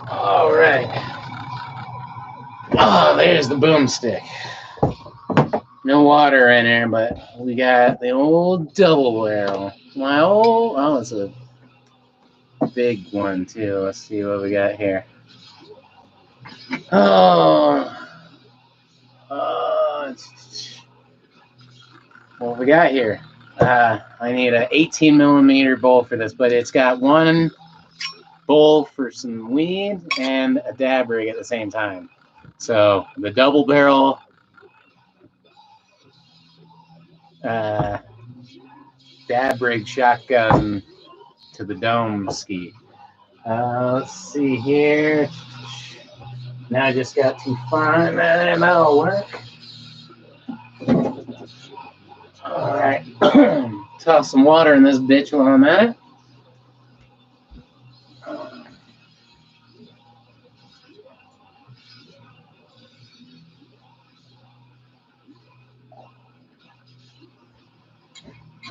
All right. Oh, there's the boomstick. No water in there, but we got the old double barrel. Oh, it's a big one too. Let's see what we got here. What we got here? I need an 18 millimeter bowl for this, but it's got one bowl for some weed and a dab rig at the same time. So the double barrel dab rig shotgun to the dome ski. Let's see here. Now I just got to find that and that'll work. All right. Toss some water in this bitch while I'm at it.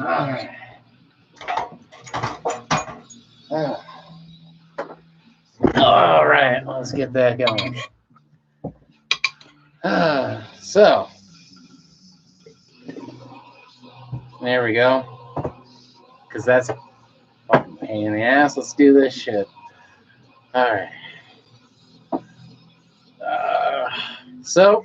All right. All right, let's get that going. So, there we go. Because that's a fucking pain in the ass. Let's do this shit. All right. So,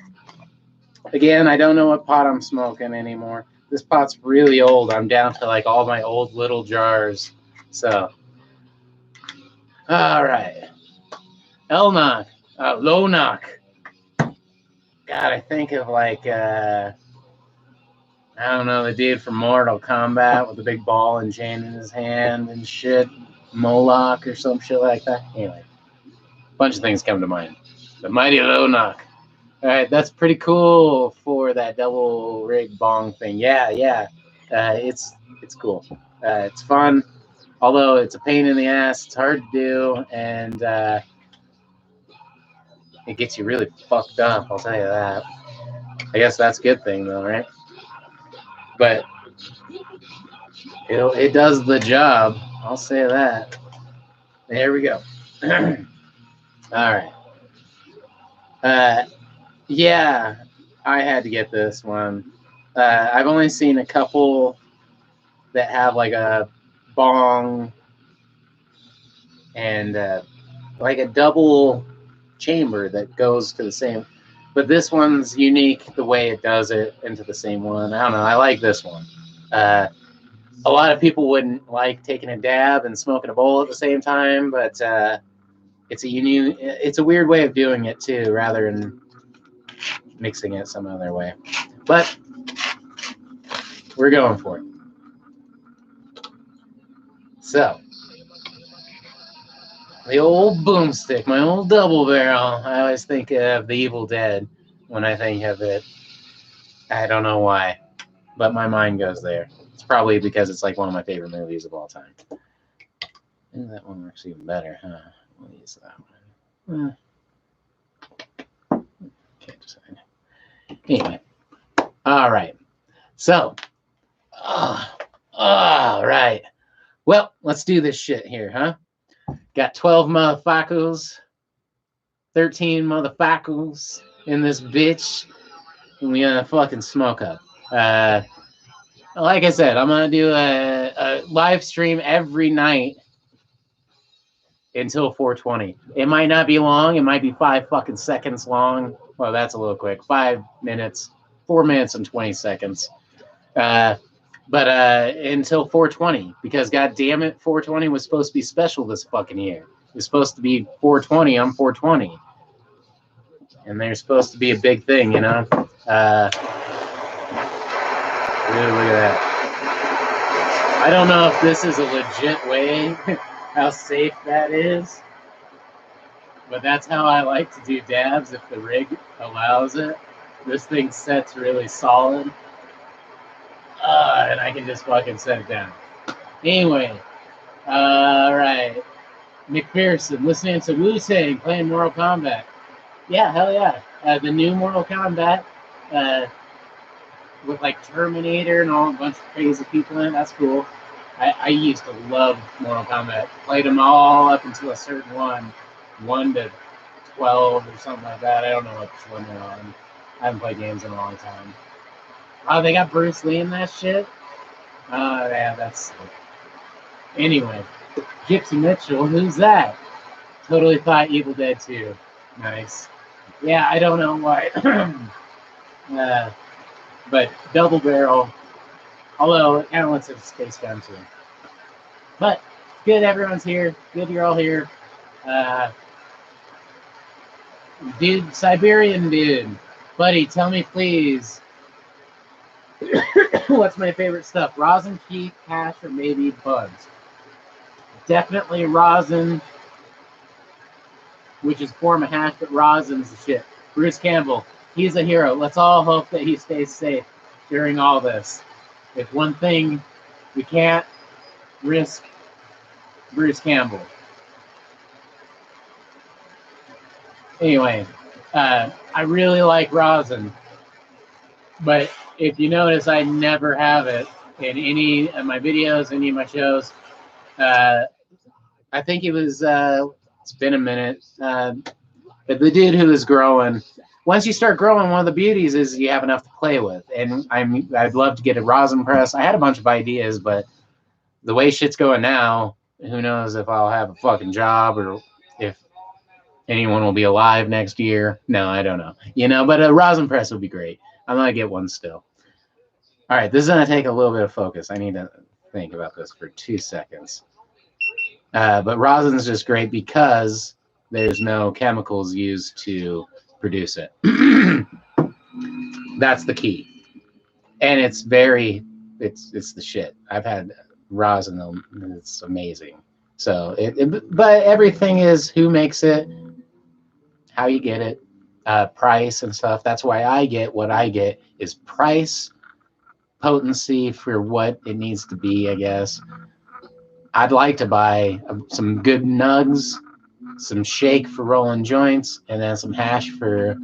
again, I don't know what pot I'm smoking anymore. This pot's really old. I'm down to like all my old little jars. So, all right. Low knock. God, I think of like, I don't know, the dude from Mortal Kombat with the big ball and chain in his hand and shit. Moloch or some shit like that. Anyway, a bunch of things come to mind. The mighty low knock. All right, that's pretty cool for that double rig bong thing. Yeah. It's cool. It's fun, although it's a pain in the ass. It's hard to do, and it gets you really fucked up. I'll tell you that. I guess that's a good thing, though, right? But it does the job. I'll say that. There we go. All right. Yeah, I had to get this one. I've only seen a couple that have like a bong and like a double chamber that goes to the same. But this one's unique the way it does it into the same one. I don't know. I like this one. A lot of people wouldn't like taking a dab and smoking a bowl at the same time, but it's a weird way of doing it too, rather than mixing it some other way. But we're going for it. So, the old boomstick, my old double barrel. I always think of The Evil Dead when I think of it. I don't know why, but my mind goes there. It's probably because it's like one of my favorite movies of all time. And that one works even better, huh? We'll use that one. Can't decide. Anyway, all right. So, all right. Well, let's do this shit here, huh? Got 12 motherfuckers, 13 motherfuckers in this bitch, and we gonna fucking smoke up. Like I said, I'm gonna do a live stream every night until 4:20. It might not be long. It might be 5 fucking seconds long. Well, that's a little quick. 5 minutes, 4 minutes and 20 seconds. But until 4:20, because god damn it, 4:20 was supposed to be special this fucking year. It was supposed to be 4:20 on 4:20, and they're supposed to be a big thing, you know. Look at that. I don't know if this is a legit way, how safe that is, but that's how I like to do dabs if the rig allows it. This thing sets really solid, and I can just fucking set it down. Anyway, all right. McPherson, listening to Wu-Tang playing Mortal Kombat. Yeah, hell yeah. The new Mortal Kombat with like Terminator and all a bunch of crazy people in it. That's cool. I used to love Mortal Kombat. Played them all up until a certain one. 1 to 12 or something like that. I don't know which one they're on. I haven't played games in a long time. Oh, they got Bruce Lee in that shit? Oh, yeah, that's sick. Anyway, Gypsy Mitchell, who's that? Totally thought Evil Dead 2. Nice. Yeah, I don't know why. But Double Barrel, although it kind of looks like Space Gun too. But good, everyone's here. Good, you're all here. Dude, Siberian dude. Buddy, tell me please, what's my favorite stuff? Rosin, Keith, Cash, or maybe Buds? Definitely rosin, which is form of hash, but rosin's the shit. Bruce Campbell, he's a hero. Let's all hope that he stays safe during all this. If one thing, we can't risk Bruce Campbell. Anyway, I really like rosin, but if you notice, I never have it in any of my videos, any of my shows. I think it was, it's been a minute, but the dude who is growing, once you start growing, one of the beauties is you have enough to play with. And I'd love to get a rosin press. I had a bunch of ideas, but the way shit's going now, who knows if I'll have a fucking job or if anyone will be alive next year. No, I don't know. You know, but a rosin press would be great. I'm going to get one still. All right, this is going to take a little bit of focus. I need to think about this for 2 seconds. But rosin's just great because there's no chemicals used to produce it. That's the key. And it's it's the shit. I've had rosin, it's amazing. So, but everything is who makes it, how you get it, price and stuff. That's why I get what I get is price, potency for what it needs to be, I guess. I'd like to buy some good nugs, some shake for rolling joints, and then some hash for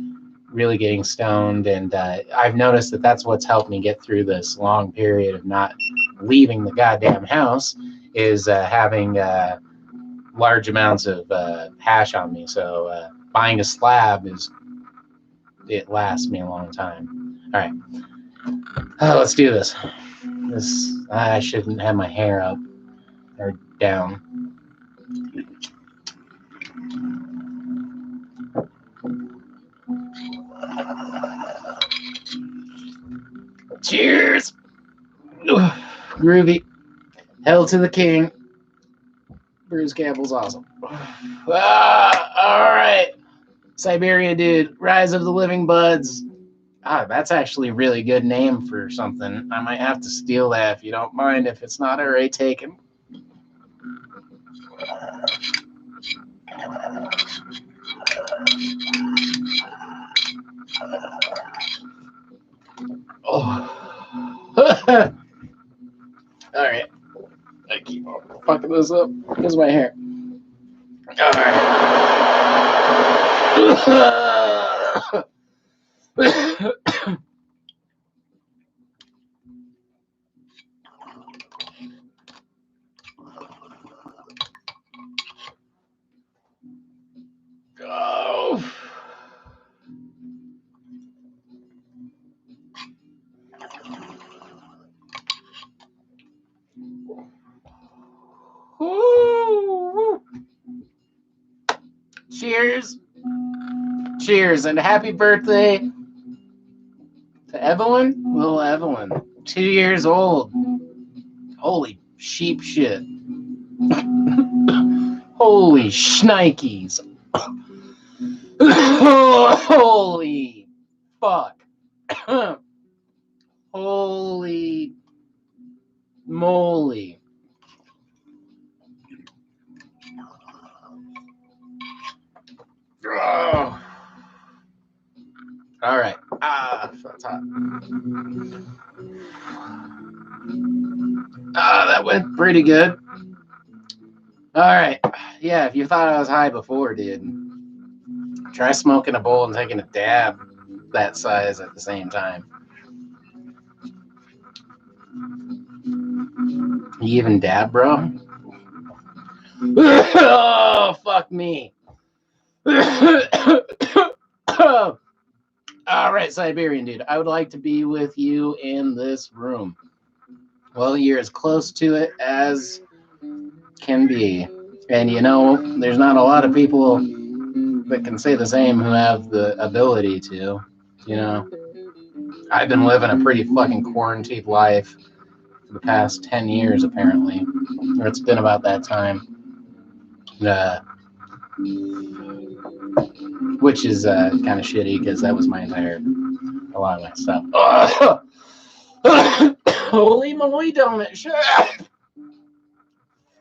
really getting stoned. And I've noticed that that's what's helped me get through this long period of not leaving the goddamn house is having large amounts of hash on me. So buying a slab it lasts me a long time. All right, let's do this. I shouldn't have my hair up or down. Cheers! Groovy. Hell to the king. Bruce Campbell's awesome. All right. Siberian dude. Rise of the Living Buds. That's actually a really good name for something. I might have to steal that if you don't mind, if it's not already taken. Oh. All right. I keep fucking this up. Here's my hair. All right. Oh. Cheers, and happy birthday to Evelyn, little Evelyn, 2 years old. Holy sheep shit. Holy shnikes. Holy fuck. Holy moly. Oh. All right. That's hot. That went pretty good. All right. Yeah, if you thought I was high before, dude, try smoking a bowl and taking a dab that size at the same time. You even dab, bro? Oh, fuck me. All right, Siberian dude, I would like to be with you in this room. Well, you're as close to it as can be. And you know, there's not a lot of people that can say the same who have the ability to. You know, I've been living a pretty fucking quarantined life for the past 10 years, apparently. Or it's been about that time. Which is kind of shitty because that was a lot of my stuff. Holy moly donut shit.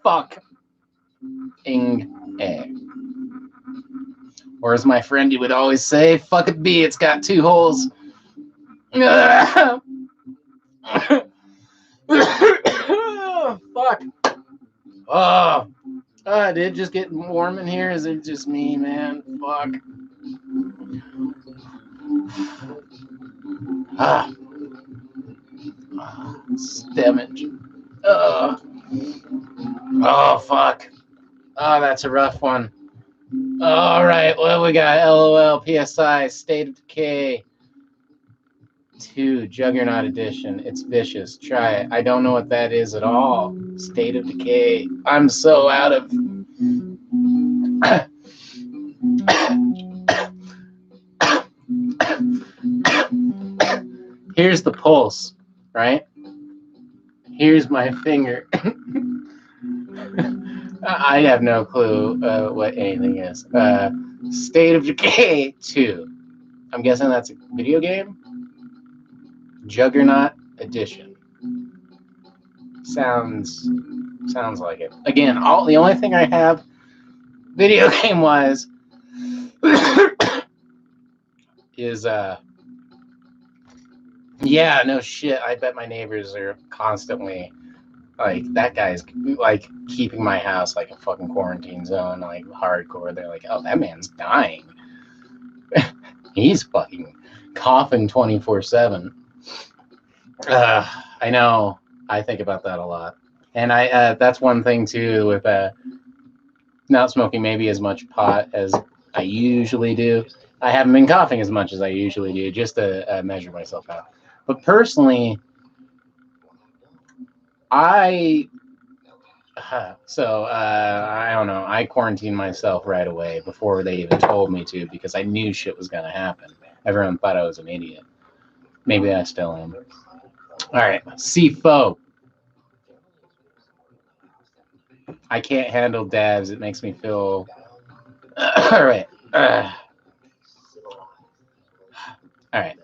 Fuck. A. Or as my friend would always say, fuck it B, it's got 2 holes. Fuck. Did it just get warm in here? Is it just me, man? Fuck. Stomach. Oh, fuck. Oh, that's a rough one. All right, well, we got LOL, PSI, State of Decay 2, Juggernaut Edition. It's vicious. Try it. I don't know what that is at all. State of Decay. I'm so out of... Here's the pulse, right? Here's my finger. I have no clue what anything is. State of Decay 2. I'm guessing that's a video game? Juggernaut Edition. Sounds like it. Again, the only thing I have video game wise is yeah, no shit. I bet my neighbors are constantly like, that guy's like keeping my house like a fucking quarantine zone, like hardcore. They're like, oh, that man's dying. He's fucking coughing 24/7. I know. I think about that a lot. And that's one thing too with not smoking maybe as much pot as I usually do. I haven't been coughing as much as I usually do, just to measure myself out. But personally, I don't know. I quarantined myself right away before they even told me to, because I knew shit was gonna happen. Everyone thought I was an idiot. Maybe I still am. All right, CFO. I can't handle dabs. It makes me feel... All right. All right.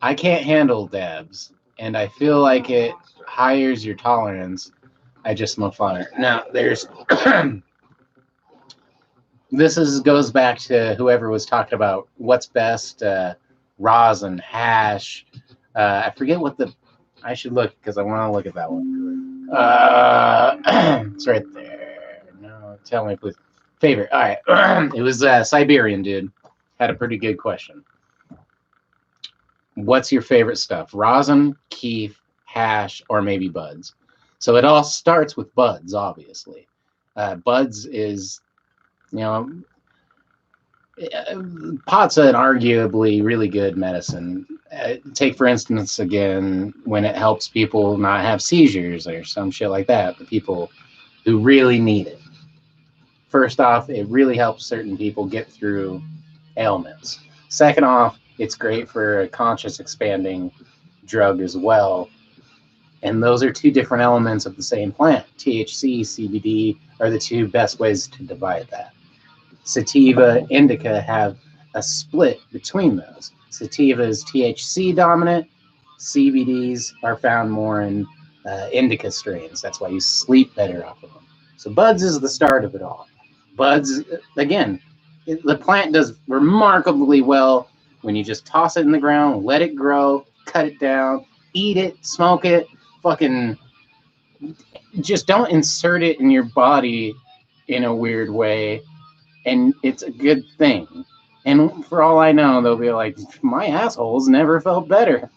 I can't handle dabs, and I feel like it hires your tolerance. I just smoke fodder. Now, there's... This goes back to whoever was talking about what's best, rosin, hash. I forget what the... I should look, because I want to look at that one. It's right there. No, tell me, please. Favorite. All right. It was Siberian dude. Had a pretty good question. What's your favorite stuff? Rosin, keef, hash, or maybe buds? So it all starts with buds, obviously. Buds is, pot's an arguably really good medicine. Take, for instance, again, when it helps people not have seizures or some shit like that, the people who really need it. First off, it really helps certain people get through ailments. Second off, it's great for a conscious expanding drug as well. And those are two different elements of the same plant. THC, CBD are the two best ways to divide that. Sativa, indica have a split between those. Sativa is THC dominant. CBDs are found more in indica strains. That's why you sleep better off of them. So buds is the start of it all. Buds, again, the plant does remarkably well when you just toss it in the ground, let it grow, cut it down, eat it, smoke it, fucking just don't insert it in your body in a weird way, and it's a good thing. And for all I know, they'll be like, my asshole's never felt better.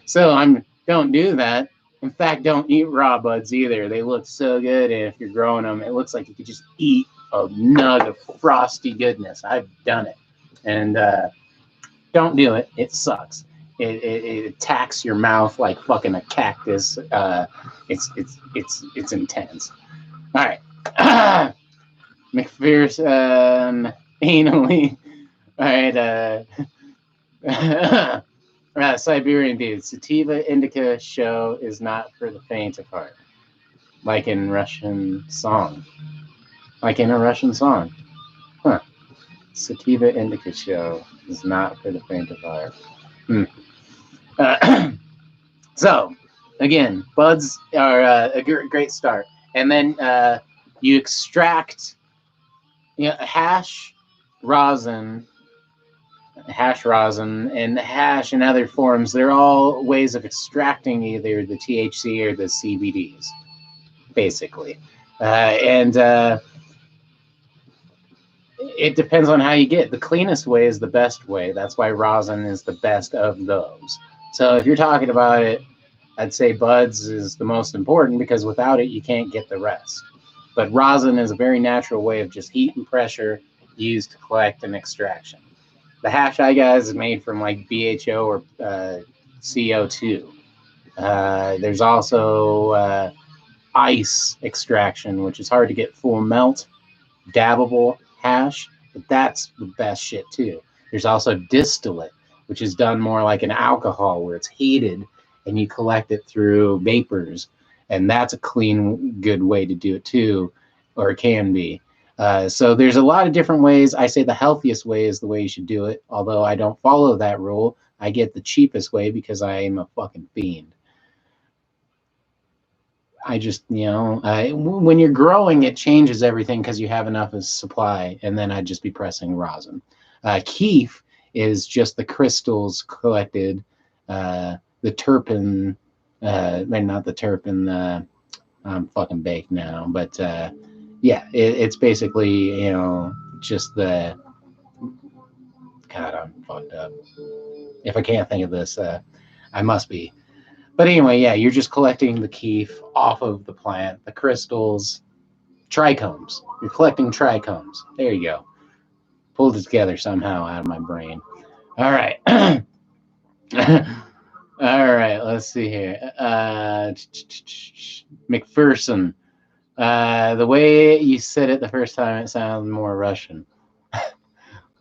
So don't do that. In fact, don't eat raw buds either. They look so good, and if you're growing them, it looks like you could just eat a nug of frosty goodness. I've done it, and don't do it. It sucks. It attacks your mouth like fucking a cactus. It's intense. All right, McPherson anally. All right. Siberian dude. Sativa indica show is not for the faint of heart, like in Russian song. Like in a Russian song. Huh. Sativa indica show is not for the faint of heart. So, again, buds are a great start. And then you extract hash rosin, and hash in other forms. They're all ways of extracting either the THC or the CBDs, basically. And it depends on how you get. The cleanest way is the best way. That's why rosin is the best of those. So if you're talking about it, I'd say buds is the most important because without it, you can't get the rest. But rosin is a very natural way of just heat and pressure used to collect an extraction. The hash I got is made from like BHO or CO2. There's also ice extraction, which is hard to get full melt, dabbable hash, but that's the best shit too. There's also distillate, which is done more like an alcohol where it's heated and you collect it through vapors, and that's a clean, good way to do it too, or it can be. So there's a lot of different ways. I say the healthiest way is the way you should do it, although I don't follow that rule. I get the cheapest way because I am a fucking fiend. I just, when you're growing, it changes everything because you have enough of supply, and then I'd just be pressing rosin. Keef is just the crystals collected, the terpene, maybe not the terpene, I'm fucking baked now, but yeah, it's basically, just the, God, I'm fucked up. If I can't think of this, I must be. But anyway, yeah, you're just collecting the keef off of the plant, the crystals, trichomes. You're collecting trichomes. There you go. Pulled it together somehow out of my brain. All right. All right, let's see here. McPherson. The way you said it the first time, it sounded more Russian.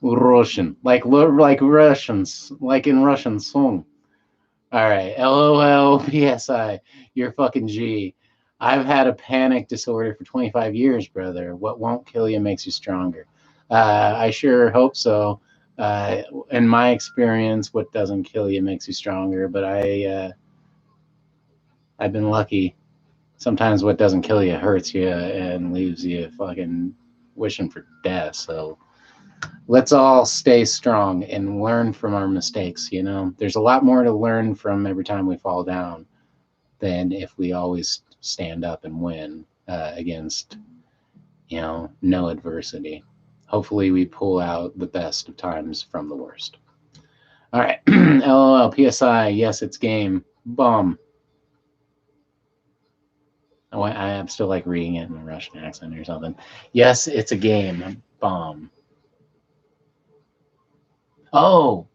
Russian. Like Russians. Like in Russian song. All right. LOL PSI. You're fucking G. I've had a panic disorder for 25 years, brother. What won't kill you makes you stronger. I sure hope so. In my experience, what doesn't kill you makes you stronger. But I've been lucky. Sometimes what doesn't kill you hurts you and leaves you fucking wishing for death. So let's all stay strong and learn from our mistakes. There's a lot more to learn from every time we fall down than if we always stand up and win against, no adversity. Hopefully we pull out the best of times from the worst. All right. LOL PSI. Yes, it's game. Bomb. Oh, I'm still like reading it in a Russian accent or something. Yes, it's a game. Bomb. Oh,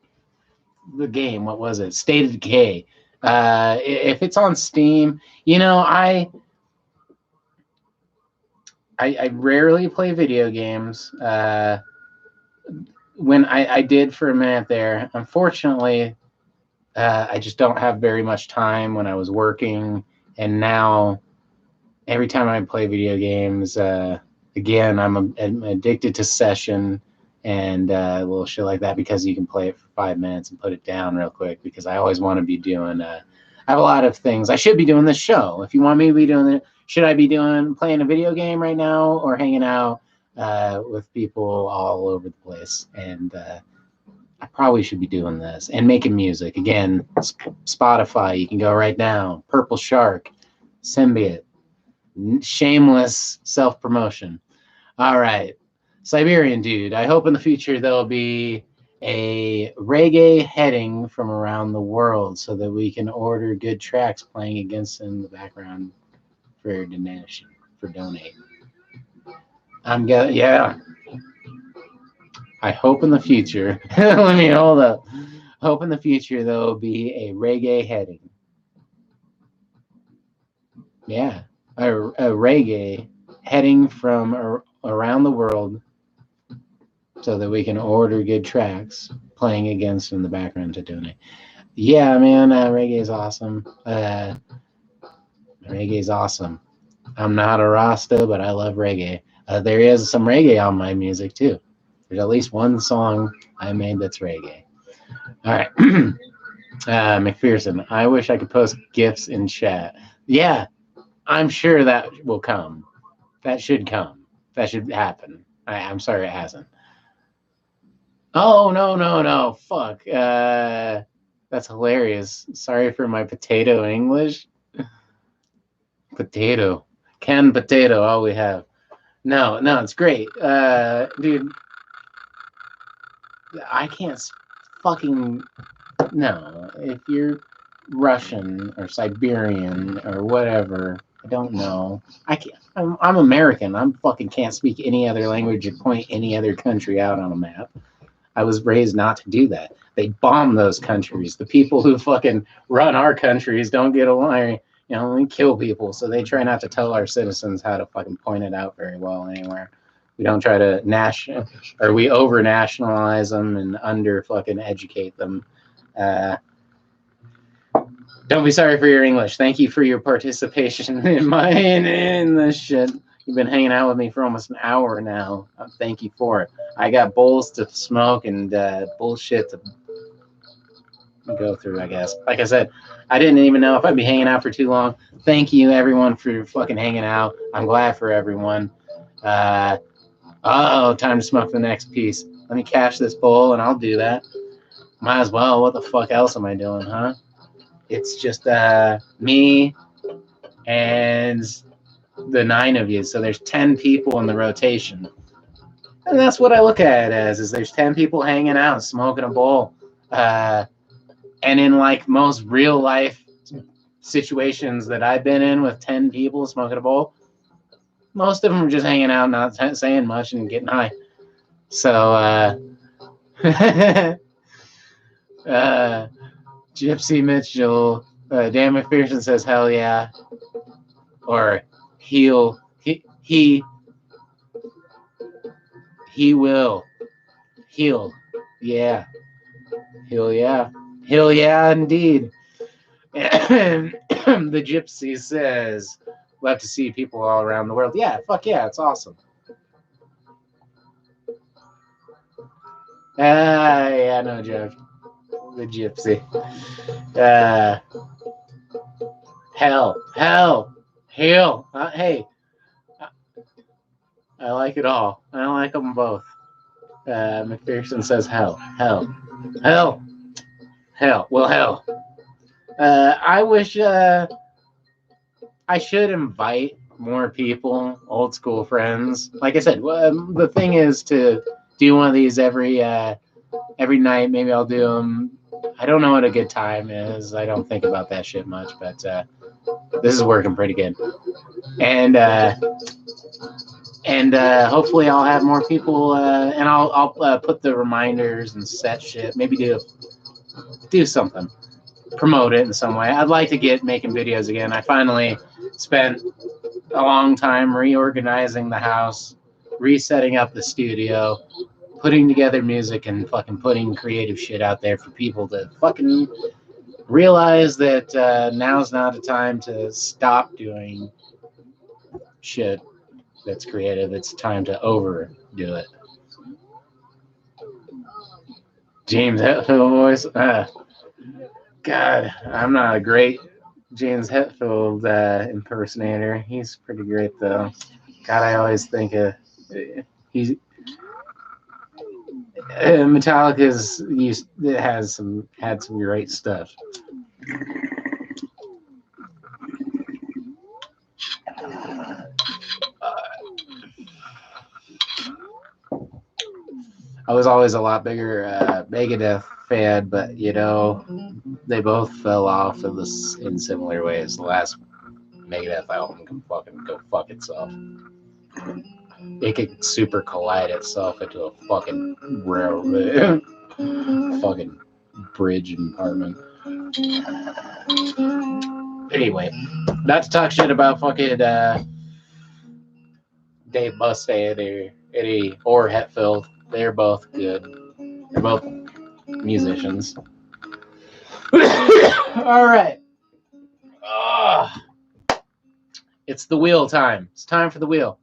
the game. What was it? State of Decay. If it's on Steam, I rarely play video games. when I did for a minute there, unfortunately, I just don't have very much time when I was working, and now every time I play video games, again, I'm addicted to session and a little shit like that, because you can play it for 5 minutes and put it down real quick, because I always want to be doing, I have a lot of things. I should be doing this show. If you want me to be doing it, should I be playing a video game right now, or hanging out with people all over the place? And I probably should be doing this and making music. Again, Spotify, you can go right now. Purple Shark, Symbiote. Shameless self-promotion. All right. Siberian Dude. I hope in the future there'll be a reggae heading from around the world, so that we can order good tracks playing against in the background for donation. Yeah. I hope in the future. Let me hold up. Hope in the future there will be a reggae heading. Yeah. A reggae heading from around the world, so that we can order good tracks playing against in the background to donate. Yeah, man, reggae is awesome. Reggae is awesome. I'm not a Rasta, but I love reggae. There is some reggae on my music too. There's at least one song I made that's reggae. All right. McPherson, I wish I could post GIFs in chat. Yeah, I'm sure that will come. That should come. That should happen. I'm sorry it hasn't. Oh, no. Fuck. That's hilarious. Sorry for my potato English. Potato. Canned potato, all we have. No, it's great. Dude, I can't fucking... No, if you're Russian or Siberian or whatever, I don't know. I'm American. I fucking can't speak any other language or point any other country out on a map. I was raised not to do that. They bomb those countries. The people who fucking run our countries don't get along. We kill people, so they try not to tell our citizens how to fucking point it out very well anywhere. We don't try to we over nationalize them and under fucking educate them. Don't be sorry for your English. Thank you for your participation in this shit. You've been hanging out with me for almost an hour now. Thank you for it. I got bowls to smoke and bullshit to go through, I guess. Like I said, I didn't even know if I'd be hanging out for too long. Thank you, everyone, for fucking hanging out. I'm glad for everyone. Time to smoke the next piece. Let me cash this bowl, and I'll do that. Might as well. What the fuck else am I doing, huh? It's just me and the 9 of you. So there's 10 people in the rotation. And that's what I look at it as, is there's 10 people hanging out, smoking a bowl. And in like most real life situations that I've been in with 10 people smoking a bowl, most of them are just hanging out, not saying much and getting high. So, Gypsy Mitchell, Dan McPherson says, hell yeah. Or he will. Heal. Yeah. He'll yeah, indeed. The Gypsy says, love to see people all around the world. Yeah, fuck yeah, it's awesome. Yeah, no joke. The Gypsy. Hell. Heal. Hey. I like it all. I like them both. McPherson says hell. Well, hell. I wish I should invite more people, old school friends. Like I said, the thing is to do one of these every night. Maybe I'll do them. I don't know what a good time is. I don't think about that shit much, but this is working pretty good. And hopefully I'll have more people, and I'll put the reminders and set shit. Maybe do something, promote it in some way. I'd like to get making videos again. I finally spent a long time reorganizing the house, resetting up the studio, putting together music and fucking putting creative shit out there for people to fucking realize that now's not a time to stop doing shit that's creative. It's time to overdo it. James Hetfield voice. God, I'm not a great James Hetfield impersonator. He's pretty great though. God, I always think he's Metallica's had some great stuff. I was always a lot bigger Megadeth fan, but you know, they both fell off in similar ways. The last Megadeth album can fucking go fuck itself. It could super collide itself into a fucking railroad, fucking bridge compartment. Anyway, not to talk shit about fucking Dave Mustaine or Hetfield. They're both good. They're both musicians. All right. It's the wheel time. It's time for the wheel.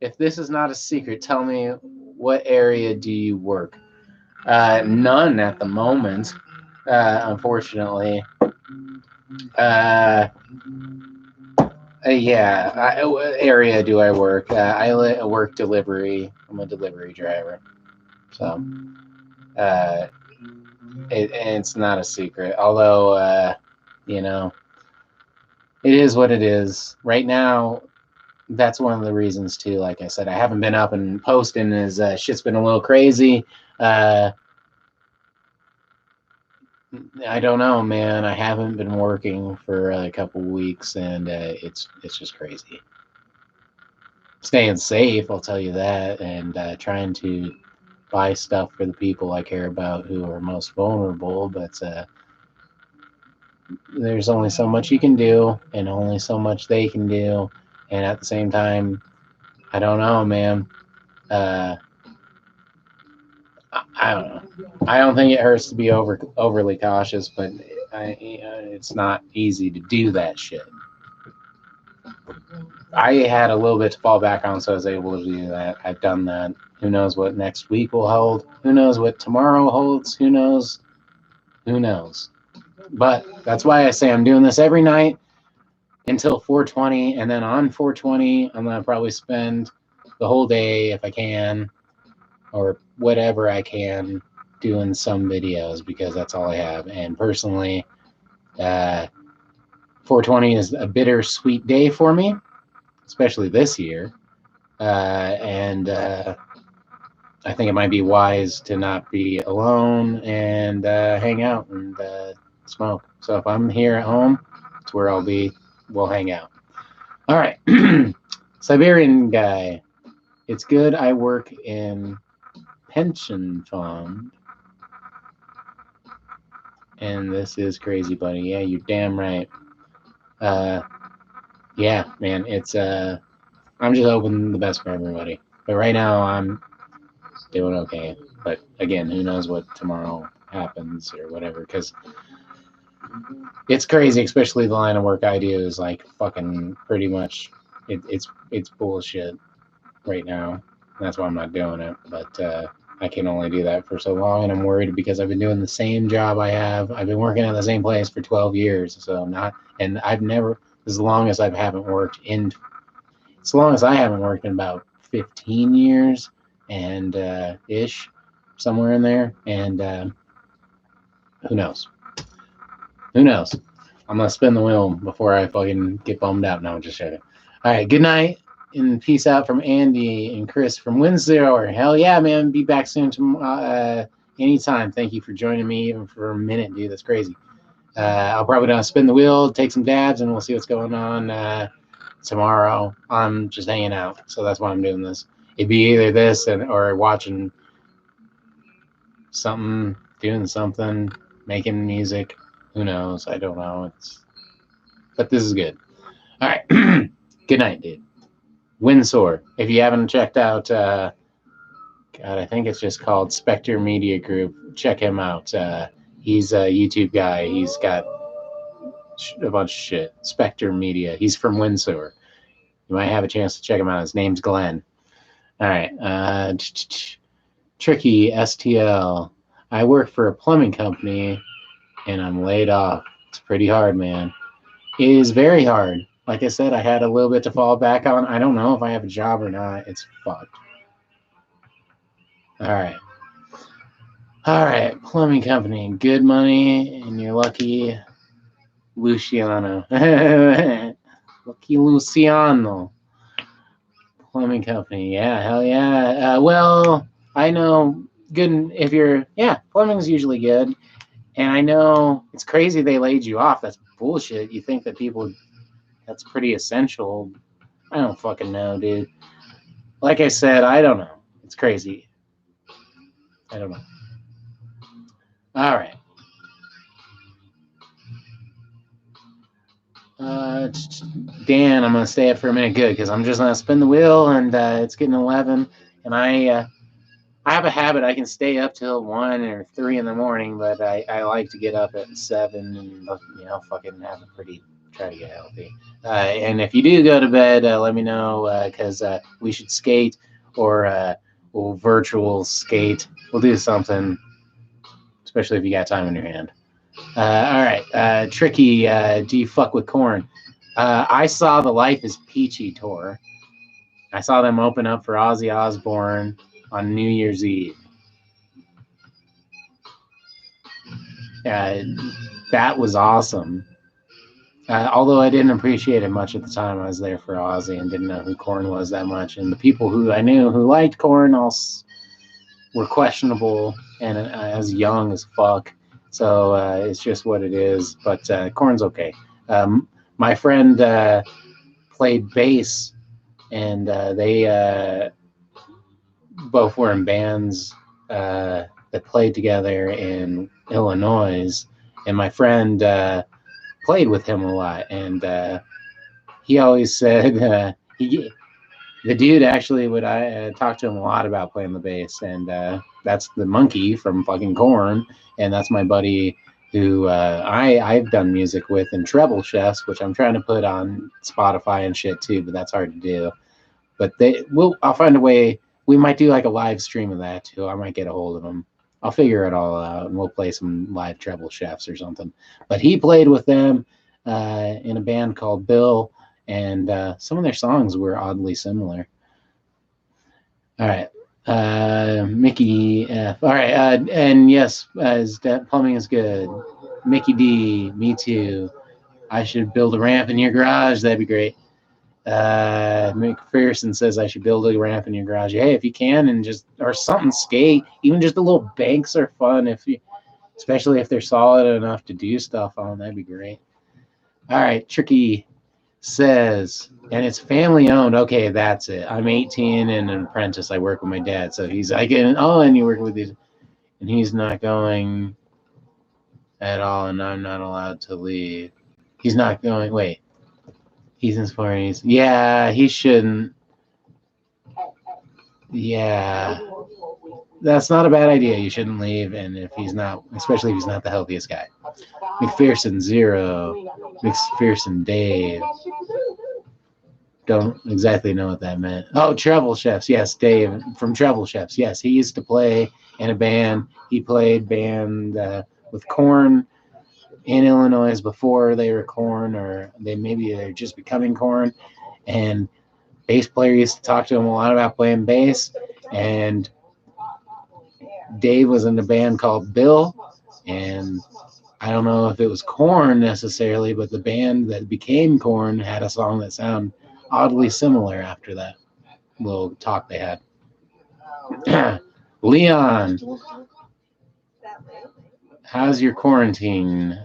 If this is not a secret, tell me, what area do you work? None at the moment, unfortunately. What area do I work? I work delivery. I'm a delivery driver. So, it's not a secret. Although, you know, it is what it is. Right now, that's one of the reasons, too. Like I said, I haven't been up and posting as shit's been a little crazy. I don't know, man. I haven't been working for a couple weeks, and it's just crazy. Staying safe, I'll tell you that, and trying to buy stuff for the people I care about who are most vulnerable. But there's only so much you can do, and only so much they can do. And at the same time, I don't know, man. I don't know. I don't think it hurts to be overly cautious, but it's not easy to do that shit. I had a little bit to fall back on, so I was able to do that. I've done that. Who knows what next week will hold? Who knows what tomorrow holds? Who knows? Who knows? But that's why I say I'm doing this every night until 4:20, and then on 4:20, I'm gonna probably spend the whole day, if I can, or whatever I can, doing some videos, because that's all I have. And personally, 4:20 is a bittersweet day for me, especially this year. And I think it might be wise to not be alone and hang out and smoke. So if I'm here at home, it's where I'll be. We'll hang out. All right. Siberian guy. It's good I work in pension fund. And this is crazy, buddy. Yeah, you're damn right. Yeah, man, it's I'm just hoping the best for everybody. But right now I'm doing okay. But again, who knows what tomorrow happens or whatever, because it's crazy, especially the line of work I do is like fucking pretty much it's bullshit right now. That's why I'm not doing it. But I can only do that for so long, and I'm worried because I've been doing the same job I've been working at the same place for 12 years. So I've never, as long as I haven't worked in about 15 years and ish, somewhere in there. And who knows? Who knows? I'm gonna spin the wheel before I fucking get bummed out. No, just shut it. All right, good night and peace out from Andy and Chris from Windsor. Hell yeah, man! Be back soon anytime. Thank you for joining me, even for a minute, dude. That's crazy. I'll probably spin the wheel, take some dabs, and we'll see what's going on tomorrow. I'm just hanging out, so that's why I'm doing this. It'd be either this or watching something, doing something, making music. Who knows? I don't know. But this is good. All right. Good night, dude. Windsor. If you haven't checked out God, I think it's just called Spectre Media Group. Check him out. He's a YouTube guy. He's got a bunch of shit. Spectre Media. He's from Windsor. You might have a chance to check him out. His name's Glenn. All right. Tricky STL. I work for a plumbing company and I'm laid off. It's pretty hard, man. It is very hard. Like I said, I had a little bit to fall back on. I don't know if I have a job or not. It's fucked. All right. All right. Plumbing company. Good money and you're lucky. Luciano. Lucky Luciano. Plumbing company. Yeah, hell yeah. Well, I know good if you're, yeah, plumbing's usually good. And I know it's crazy they laid you off. That's bullshit. You think that people, that's pretty essential. I don't fucking know, dude. Like I said, I don't know. It's crazy. I don't know. All right. Dan, I'm going to stay up for a minute. Good, because I'm just going to spin the wheel, and it's getting 11. And I have a habit. I can stay up till 1 or 3 in the morning, but I like to get up at 7 and, fucking have a pretty, try to get healthy. And if you do go to bed, let me know, because we should skate or we'll virtual skate. We'll do something, especially if you got time in your hand. All right. Tricky, do you fuck with Korn? I saw the Life is Peachy tour. I saw them open up for Ozzy Osbourne on New Year's Eve. That was awesome. Although I didn't appreciate it much at the time. I was there for Ozzy and didn't know who Korn was that much. And the people who I knew who liked Korn were questionable, and I was young as fuck. So it's just what it is. But Korn's okay. My friend played bass, and they both were in bands that played together in Illinois. And my friend played with him a lot. And he always said, the dude actually would talk to him a lot about playing the bass. And that's the monkey from fucking Korn. And that's my buddy who I've done music with in Treble Chefs, which I'm trying to put on Spotify and shit too, but that's hard to do. But I'll find a way. We might do like a live stream of that too. I might get a hold of them. I'll figure it all out, and we'll play some live Treble Chefs or something. But he played with them in a band called Bill, and some of their songs were oddly similar. All right. Mickey F. All right. And yes, plumbing is good. Mickey D. Me too. I should build a ramp in your garage. That'd be great. McPherson says I should build a ramp in your garage. Hey, if you can, and or something, skate. Even just the little banks are fun especially if they're solid enough to do stuff on. That'd be great. All right. Tricky says, and it's family owned. Okay, that's it. I'm 18 and an apprentice. I work with my dad, so he's like, and you work with these, and he's not going at all, and I'm not allowed to leave. He's not going. Wait, he's in his 40s. Yeah, he shouldn't. Yeah, that's not a bad idea. You shouldn't leave, and if he's not, especially if he's not the healthiest guy. McPherson 0, McPherson Dave. Don't exactly know what that meant. Oh, Treble Chefs. Yes, Dave from Treble Chefs. Yes, he used to play in a band. He played band with Korn in Illinois before they were Korn, or they're just becoming Korn. And bass player used to talk to him a lot about playing bass. And Dave was in a band called Bill, and I don't know if it was Korn necessarily, but the band that became Korn had a song that sounded oddly similar after that little talk they had. Leon, how's your quarantine?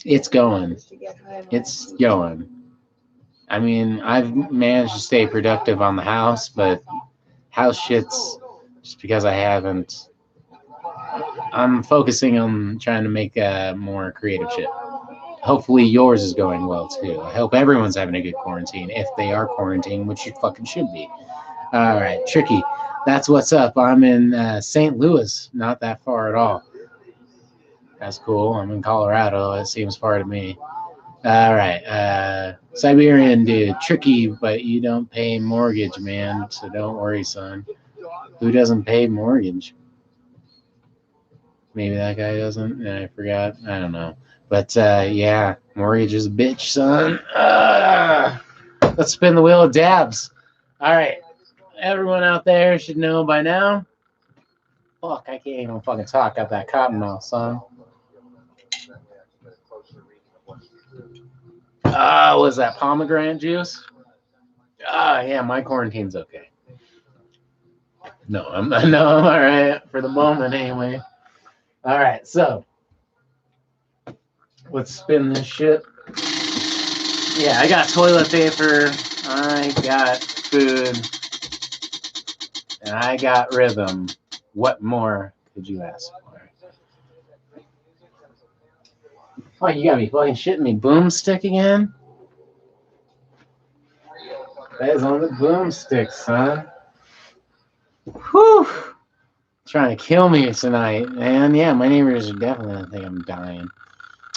It's going. It's going. I mean, I've managed to stay productive on the house, but house shit's just because I haven't. I'm focusing on trying to make more creative shit. Hopefully yours is going well too. I hope everyone's having a good quarantine if they are quarantined, which you fucking should be. All right, Tricky. That's what's up. I'm in St. Louis, not that far at all. That's cool. I'm in Colorado. It seems far to me. All right, Siberian dude, Tricky, but you don't pay mortgage, man. So don't worry, son. Who doesn't pay mortgage? Maybe that guy doesn't. I forgot. I don't know. But yeah, mortgage is a bitch, son. Let's spin the wheel of dabs. All right. Everyone out there should know by now. Fuck, I can't even fucking talk. Got that cotton mouth, son. Was that pomegranate juice? Yeah, my quarantine's okay. No, I'm all right for the moment anyway. All right, so let's spin this shit. Yeah, I got toilet paper, I got food, and I got rhythm. What more could you ask for? Oh, you gotta be fucking shitting me. Boomstick again? That is on the boomstick, son. Whew. Trying to kill me tonight, man. Yeah, my neighbors are definitely gonna think I'm dying.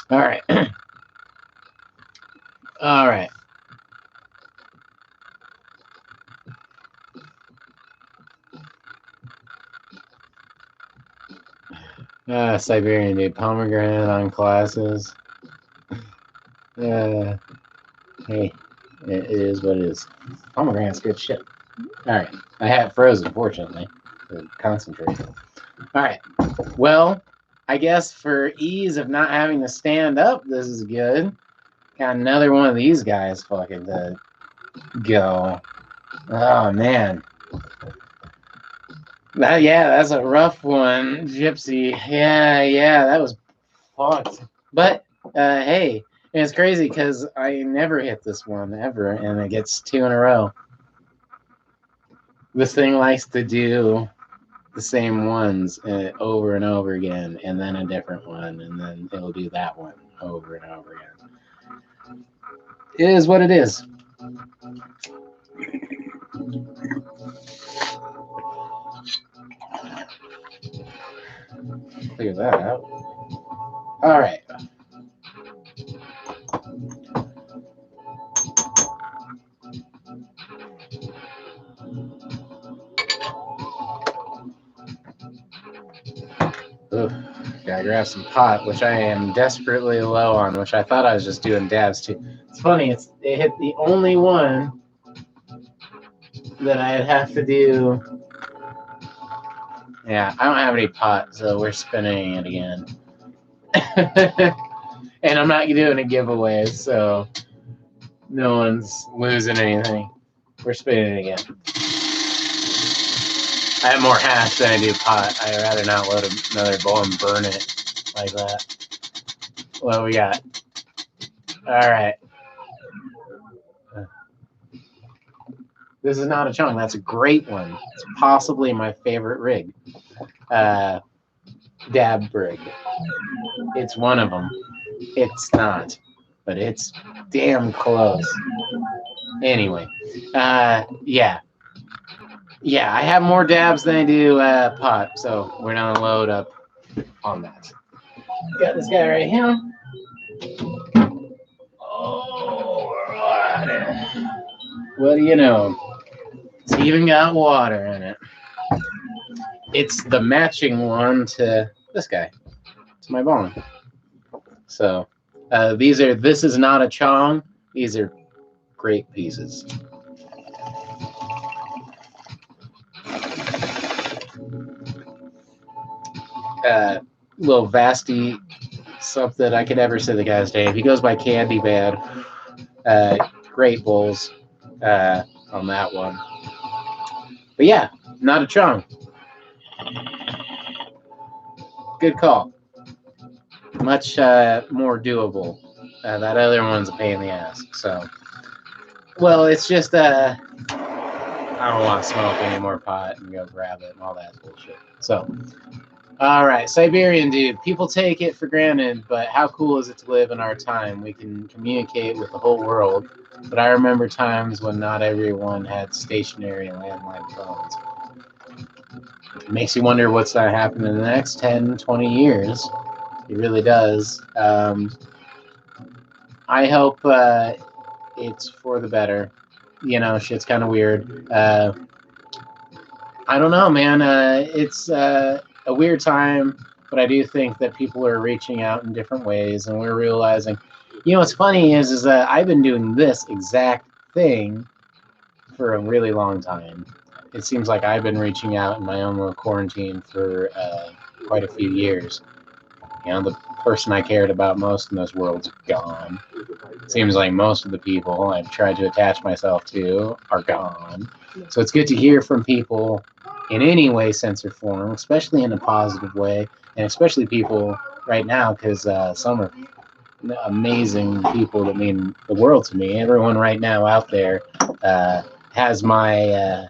All right. All right. Siberian dude, pomegranate on glasses. Hey, it is what it is. Pomegranate's good shit. All right, I had it frozen, fortunately, to concentrate. All right, well, I guess for ease of not having to stand up, this is good. Got another one of these guys fucking to go. Oh man. That's a rough one, Gypsy. Yeah, that was fucked. But hey, it's crazy because I never hit this one ever, and it gets 2 in a row. This thing likes to do the same ones over and over again, and then a different one, and then it'll do that one over and over again. It is what it is. Clear that out. All right. Ugh. Gotta grab some pot, which I am desperately low on, which I thought I was just doing dabs too. It's funny, it hit the only one that I'd have to do. Yeah, I don't have any pot, so we're spinning it again. And I'm not doing a giveaway, so no one's losing anything. We're spinning it again. I have more hash than I do pot. I'd rather not load another bowl and burn it like that. What do we got? All right. This is not a chunk. That's a great one. It's possibly my favorite rig. Dab rig. It's one of them. It's not, but it's damn close. Anyway, yeah. Yeah, I have more dabs than I do pot, so we're gonna load up on that. Got this guy right here. Oh, what do you know? It's even got water in it. It's the matching one to this guy. It's my bong. So this is not a chong. These are great pieces. Little Vasty something I could never say the guy's name. He goes by Candy Bad. Great bowls on that one. But yeah, not a chong. Good call. Much more doable. That other one's a pain in the ass. So, well, it's just I don't want to smoke any more pot and go grab it and all that bullshit. So, All right, Siberian dude. People take it for granted, but how cool is it to live in our time? We can communicate with the whole world, but I remember times when not everyone had stationary landline phones. It makes you wonder what's going to happen in the next 10, 20 years. It really does. I hope it's for the better. You know, shit's kind of weird. I don't know, man. It's a weird time, but I do think that people are reaching out in different ways, and we're realizing. You know, what's funny is that I've been doing this exact thing for a really long time. It seems like I've been reaching out in my own little quarantine for quite a few years. You know, the person I cared about most in this world's gone. Seems like most of the people I've tried to attach myself to are gone. So it's good to hear from people in any way, sense, or form, especially in a positive way, and especially people right now, because some are amazing people that mean the world to me. Everyone right now out there has my,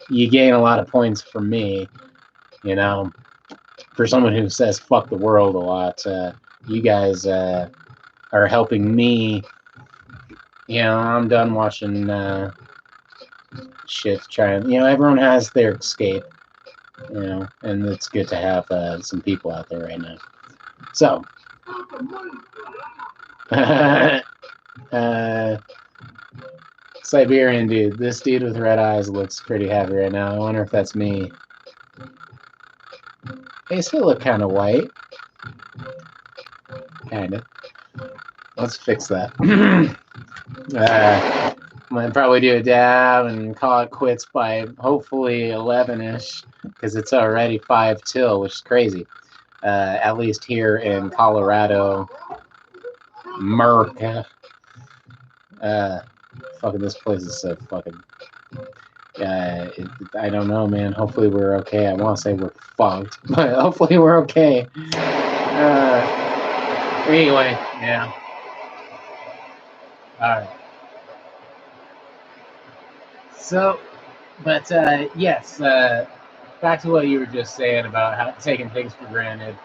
you gain a lot of points from me, you know. For someone who says fuck the world a lot, you guys are helping me. You know, I'm done watching shit trying. You know, everyone has their escape, you know, and it's good to have some people out there right now. So, Siberian dude, this dude with red eyes looks pretty happy right now. I wonder if that's me. They still look kind of white. Kind of. Let's fix that. Might probably do a dab and call it quits by hopefully 11-ish, because it's already 5 till, which is crazy. At least here in Colorado, America. Fucking this place is so fucking. I don't know, man. Hopefully we're okay. I want to say we're fucked, but hopefully we're okay. Anyway, yeah. All right. So, but yes, back to what you were just saying about how taking things for granted.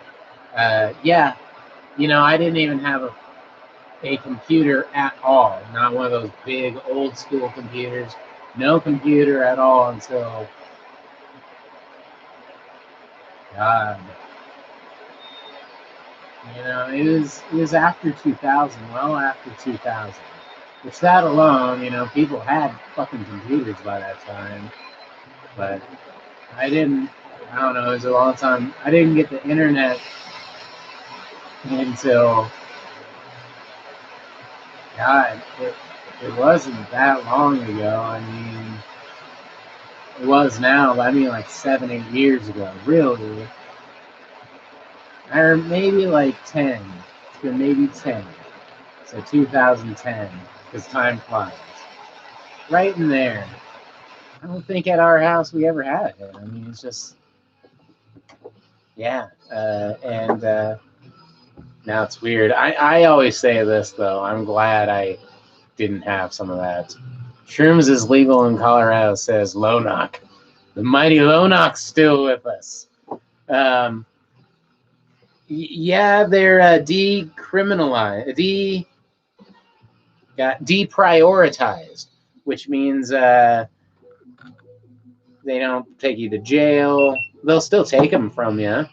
Yeah, you know, I didn't even have a computer at all. Not one of those big old school computers. No computer at all until God. You know, it was after 2000, well after 2000. Which that alone, you know, people had fucking computers by that time. But I didn't. I don't know. It was a long time. I didn't get the internet until God. It wasn't that long ago. I mean, it was now, but I mean like 7, 8 years ago. Really, or maybe like 10. It's been maybe 10. So 2010, because time flies. Right in there. I don't think at our house we ever had it. I mean, it's just, yeah. And now it's weird. I always say this, though. I'm glad I didn't have some of that. Shrooms is legal in Colorado, says Lonock. The mighty Lonock's still with us. Yeah, they're decriminalized, deprioritized, which means they don't take you to jail. They'll still take them from you,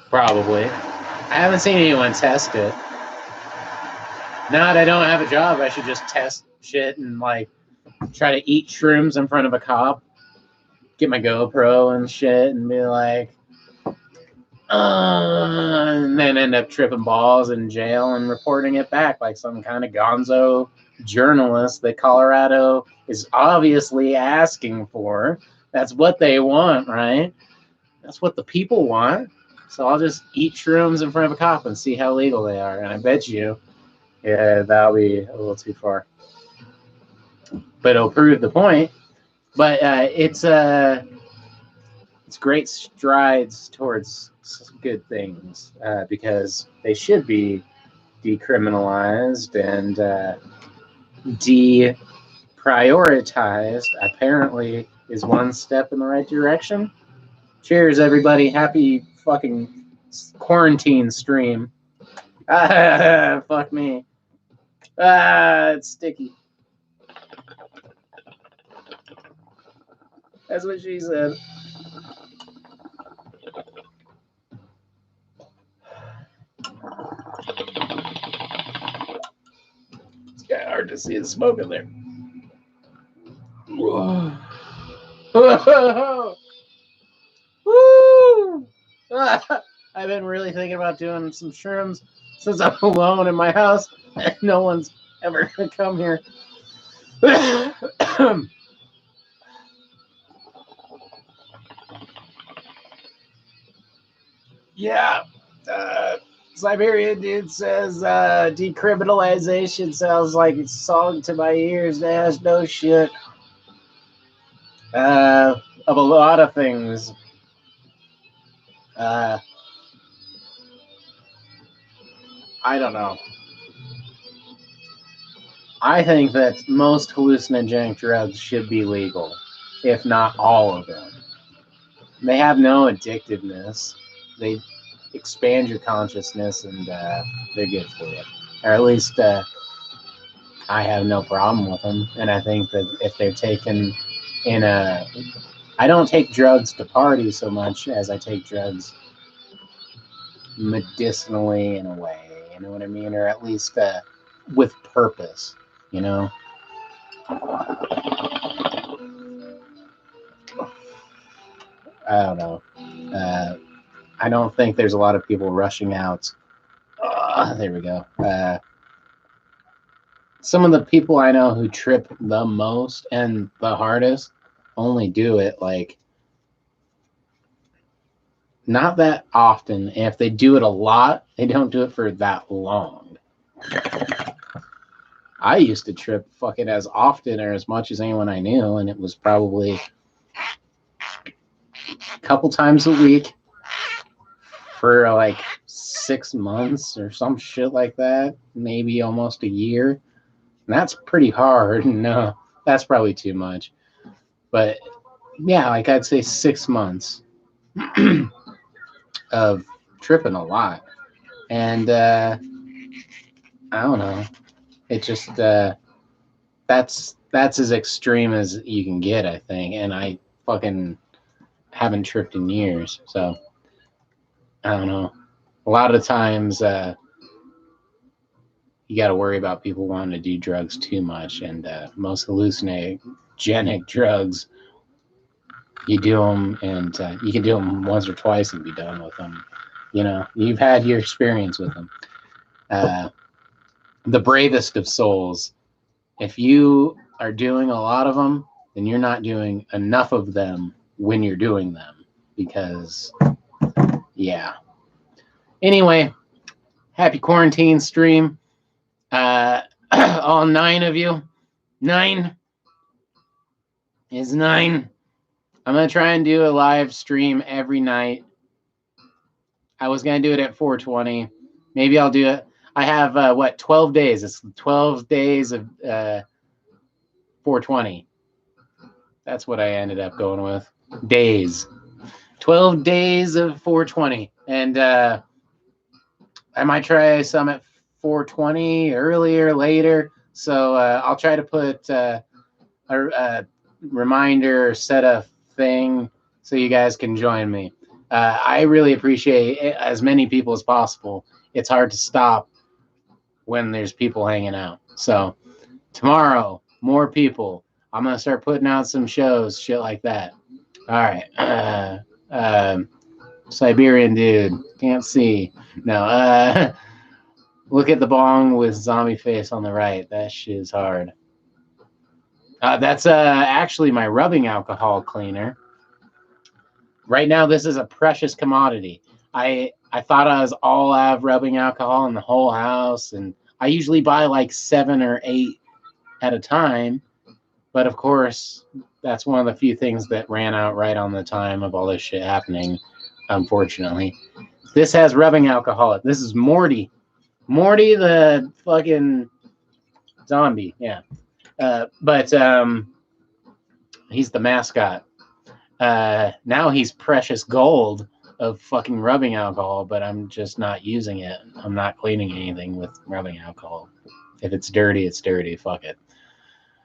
probably. I haven't seen anyone test it. Now that I don't have a job, I should just test shit and like try to eat shrooms in front of a cop, get my GoPro and shit, and be like, and then end up tripping balls in jail and reporting it back like some kind of gonzo journalist that Colorado is obviously asking for. That's what they want, right? That's what the people want. So I'll just eat shrooms in front of a cop and see how legal they are. And I bet you, yeah, that'll be a little too far. But it'll prove the point. But it's great strides towards good things because they should be decriminalized and deprioritized. Apparently, is one step in the right direction. Cheers, everybody! Happy fucking quarantine stream. Fuck me. It's sticky. That's what she said. It's kind of hard to see the smoke in there. Whoa. Woo! I've been really thinking about doing some shrooms since I'm alone in my house and no one's ever gonna come here. Yeah. Siberian dude says decriminalization sounds like it's song to my ears. There's no shit. Of a lot of things. I don't know. I think that most hallucinogenic drugs should be legal, if not all of them. They have no addictiveness. They expand your consciousness, and they're good for you. Or at least I have no problem with them. And I think that if they're taken in a... I don't take drugs to party so much as I take drugs medicinally in a way. You know what I mean? Or at least with purpose, you know? I don't know. I don't think there's a lot of people rushing out. There we go. Some of the people I know who trip the most and the hardest only do it like not that often. And if they do it a lot, they don't do it for that long. I used to trip fucking as often or as much as anyone I knew, and it was probably a couple times a week for like 6 months or some shit like that, maybe almost a year. And that's pretty hard. No, that's probably too much. But yeah, like I'd say 6 months of tripping a lot. And I don't know. It just that's as extreme as you can get, I think. And I fucking haven't tripped in years, so I don't know. A lot of times you got to worry about people wanting to do drugs too much, and most hallucinogenic drugs, you do them, and you can do them once or twice and be done with them. You know, you've had your experience with them. The bravest of souls. If you are doing a lot of them, then you're not doing enough of them when you're doing them, because, yeah. Anyway, happy quarantine stream. All 9 of you. 9 is 9. I'm going to try and do a live stream every night. I was going to do it at 4:20. Maybe I'll do it. I have, 12 days. It's 12 days of 4:20. That's what I ended up going with. Days. 12 days of 4:20. And I might try some at 4:20, earlier, later. So I'll try to put a reminder, set a thing so you guys can join me. I really appreciate as many people as possible. It's hard to stop when there's people hanging out. So tomorrow, more people. I'm going to start putting out some shows, shit like that. All right. Siberian dude. Can't see. No. Look at the bong with zombie face on the right. That shit is hard. That's actually my rubbing alcohol cleaner. Right now, this is a precious commodity. I thought I was all out of rubbing alcohol in the whole house, and I usually buy like 7 or 8 at a time. But of course, that's one of the few things that ran out right on the time of all this shit happening, unfortunately. This has rubbing alcohol. This is Morty. Morty the fucking zombie, yeah. But he's the mascot. Now he's Precious Gold, of fucking rubbing alcohol, but I'm just not using it. I'm not cleaning anything with rubbing alcohol. If it's dirty, it's dirty. Fuck it.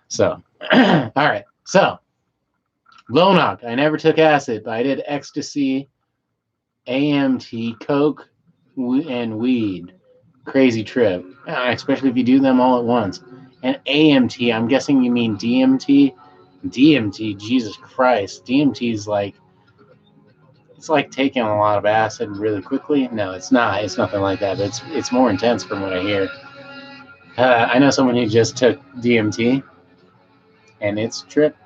So, all right. So, Lonok. I never took acid, but I did ecstasy, AMT, coke, and weed. Crazy trip, especially if you do them all at once. And AMT, I'm guessing you mean DMT. DMT, Jesus Christ. DMT is like, it's like taking a lot of acid really quickly. No, it's not. It's nothing like that. But it's more intense from what I hear. I know someone who just took DMT, and it's a trip.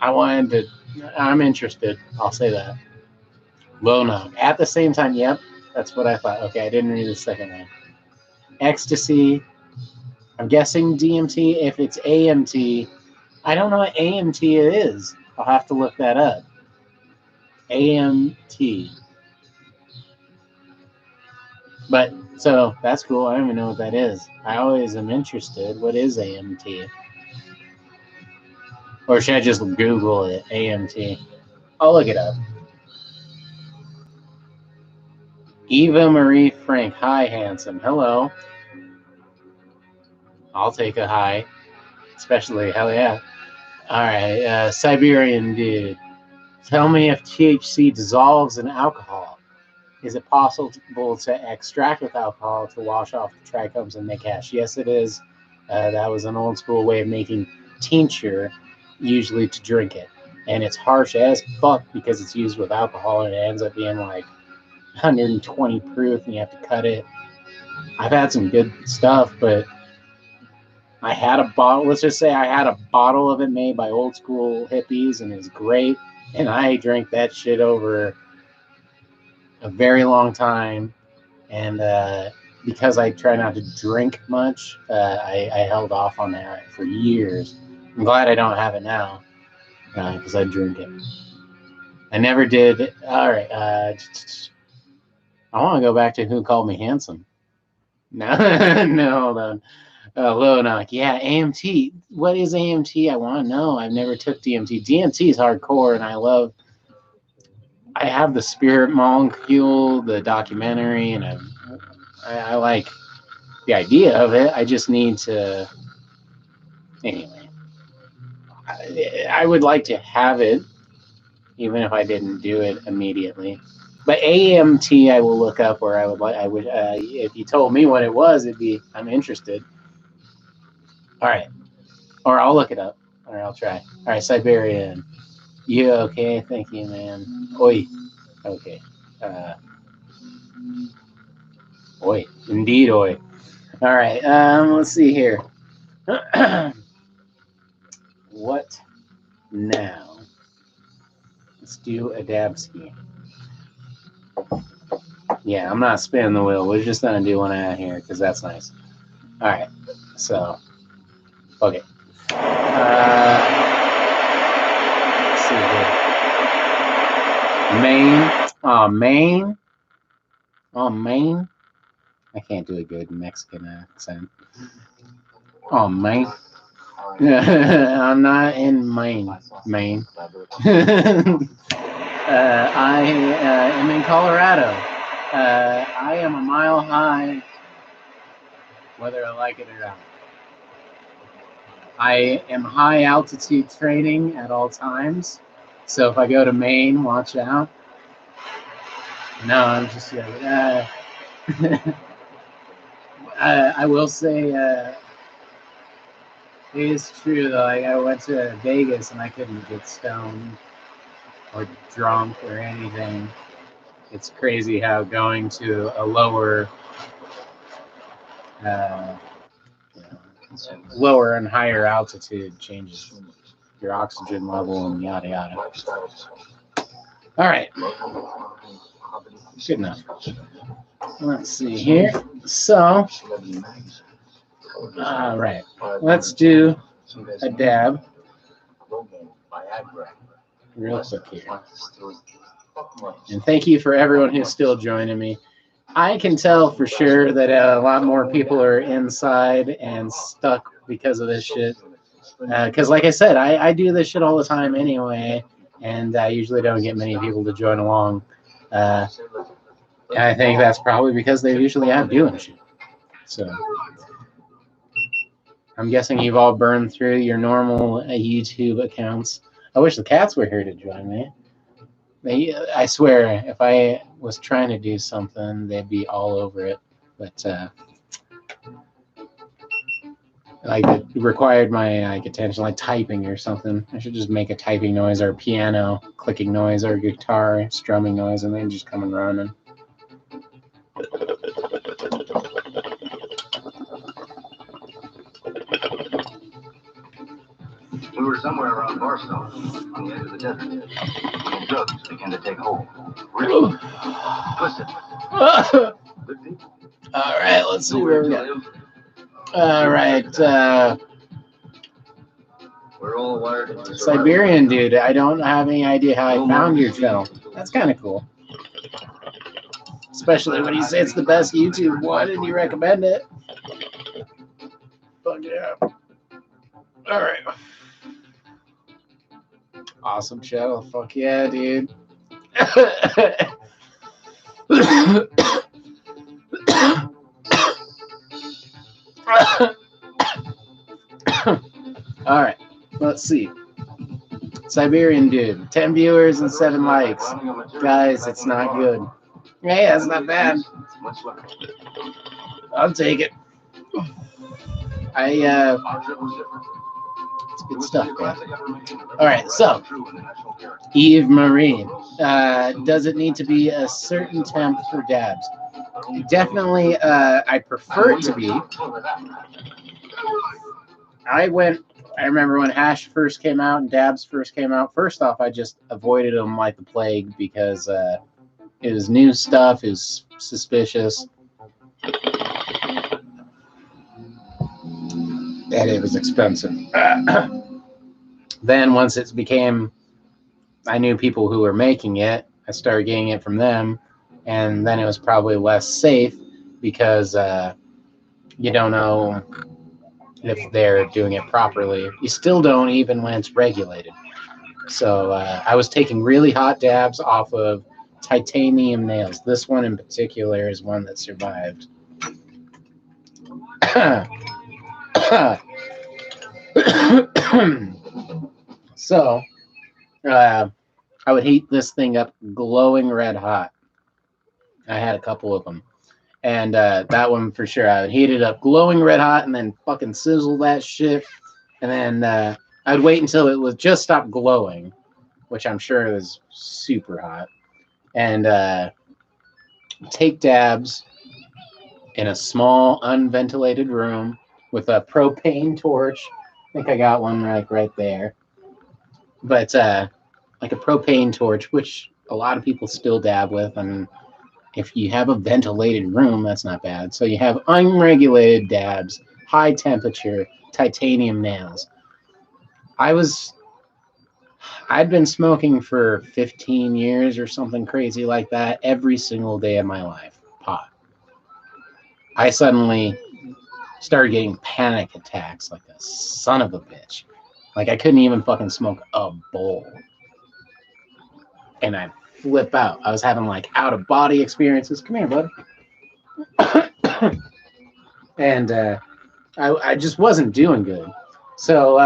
I'm interested. I'll say that. Lonok. At the same time, yep, that's what I thought. Okay, I didn't read the second one. Ecstasy. I'm guessing DMT. If it's AMT, I don't know what AMT is. I'll have to look that up. AMT. But, so, that's cool. I don't even know what that is. I always am interested. What is AMT? Or should I just Google it? AMT. I'll look it up. Eva Marie Frank. Hi, handsome. Hello. I'll take a hi. Especially, hell yeah. All right, Siberian dude. Tell me if THC dissolves in alcohol. Is it possible to extract with alcohol to wash off the trichomes and make hash? Yes, it is. That was an old school way of making tincture, usually to drink it. And it's harsh as fuck because it's used with alcohol and it ends up being like 120 proof and you have to cut it. I've had some good stuff, but I had a bottle. Let's just say I had a bottle of it made by old school hippies and it was great. And I drank that shit over a very long time. And because I try not to drink much, I held off on that for years. I'm glad I don't have it now because I drink it. I never did. All right. I want to go back to who called me handsome. No, no, hold on. Lonok. Yeah, AMT. What is AMT? I want to know. I've never took DMT. DMT is hardcore, and I have the Spirit Molecule, the documentary, and I like the idea of it. I just need to. Anyway, I would like to have it, even if I didn't do it immediately. But AMT, I will look up, or I would. If you told me what it was, I'm interested. All right, or I'll look it up, or I'll try. All right, Siberian. You okay? Thank you, man. Oi. Okay. Oi. Indeed, oi. All right. Let's see here. What now? Let's do a dab ski. Yeah, I'm not spinning the wheel. We're just gonna do one out here because that's nice. All right. So, okay. Let's see here. Maine. Oh, Maine. Oh, Maine. I can't do a good Mexican accent. Oh, Maine. I'm not in Maine. Maine. I am in Colorado. I am a mile high, whether I like it or not. I am high altitude training at all times. So if I go to Maine, watch out. No, I'm just joking. I will say it is true though. I went to Vegas and I couldn't get stoned or drunk or anything. It's crazy how going to a lower and higher altitude changes your oxygen level and yada yada. All right. Good enough. Let's see here. So, all right. Let's do a dab real quick here. And thank you for everyone who's still joining me. I can tell for sure that a lot more people are inside and stuck because of this shit. Because like I said, I do this shit all the time anyway. and I usually don't get many people to join along. And I think that's probably because they're usually out doing shit. So I'm guessing you've all burned through your normal YouTube accounts. I wish the cats were here to join me. I swear, if I was trying to do something, they'd be all over it. But like it required my attention, like typing or something. I should just make a typing noise or a piano clicking noise or a guitar strumming noise, and then just come and running. We were somewhere around Barstow, on the edge of the desert. The drugs began to take hold. Really twisted. All right, let's see where we go. All right, We're all wired into Siberian dude. I don't have any idea how I found your channel. That's kind of cool. Especially when you say it's the best YouTube one and you recommend it. Fuck yeah. All right. Awesome channel. Fuck yeah, dude. All right. Let's see. Siberian dude. 10 viewers and 7 likes. Guys, it's not good. Hey, that's not bad. I'll take it. It's good stuff, man. All right, so Eve Marie, does it need to be a certain temp for dabs? Definitely, I prefer it to be. I remember when hash first came out and dabs first came out. First off, I just avoided them like the plague because it was new stuff, it was suspicious, and it was expensive. Then once it became, I knew people who were making it, I started getting it from them, and then it was probably less safe because you don't know if they're doing it properly. You still don't, even when it's regulated. So I was taking really hot dabs off of titanium nails. This one in particular is one that survived. So I would heat this thing up glowing red hot. I had a couple of them. And that one for sure, I would heat it up glowing red hot and then fucking sizzle that shit. And then I'd wait until it was just stopped glowing, which I'm sure was super hot. And take dabs in a small unventilated room with a propane torch. I think I got one right there. But like a propane torch, which a lot of people still dab with. And if you have a ventilated room, that's not bad. So you have unregulated dabs, high temperature, titanium nails. I'd been smoking for 15 years or something crazy like that every single day of my life, pot. I suddenly started getting panic attacks like a son of a bitch. Like I couldn't even fucking smoke a bowl. And I'd flip out. I was having like out of body experiences. Come here, bud. And I just wasn't doing good. So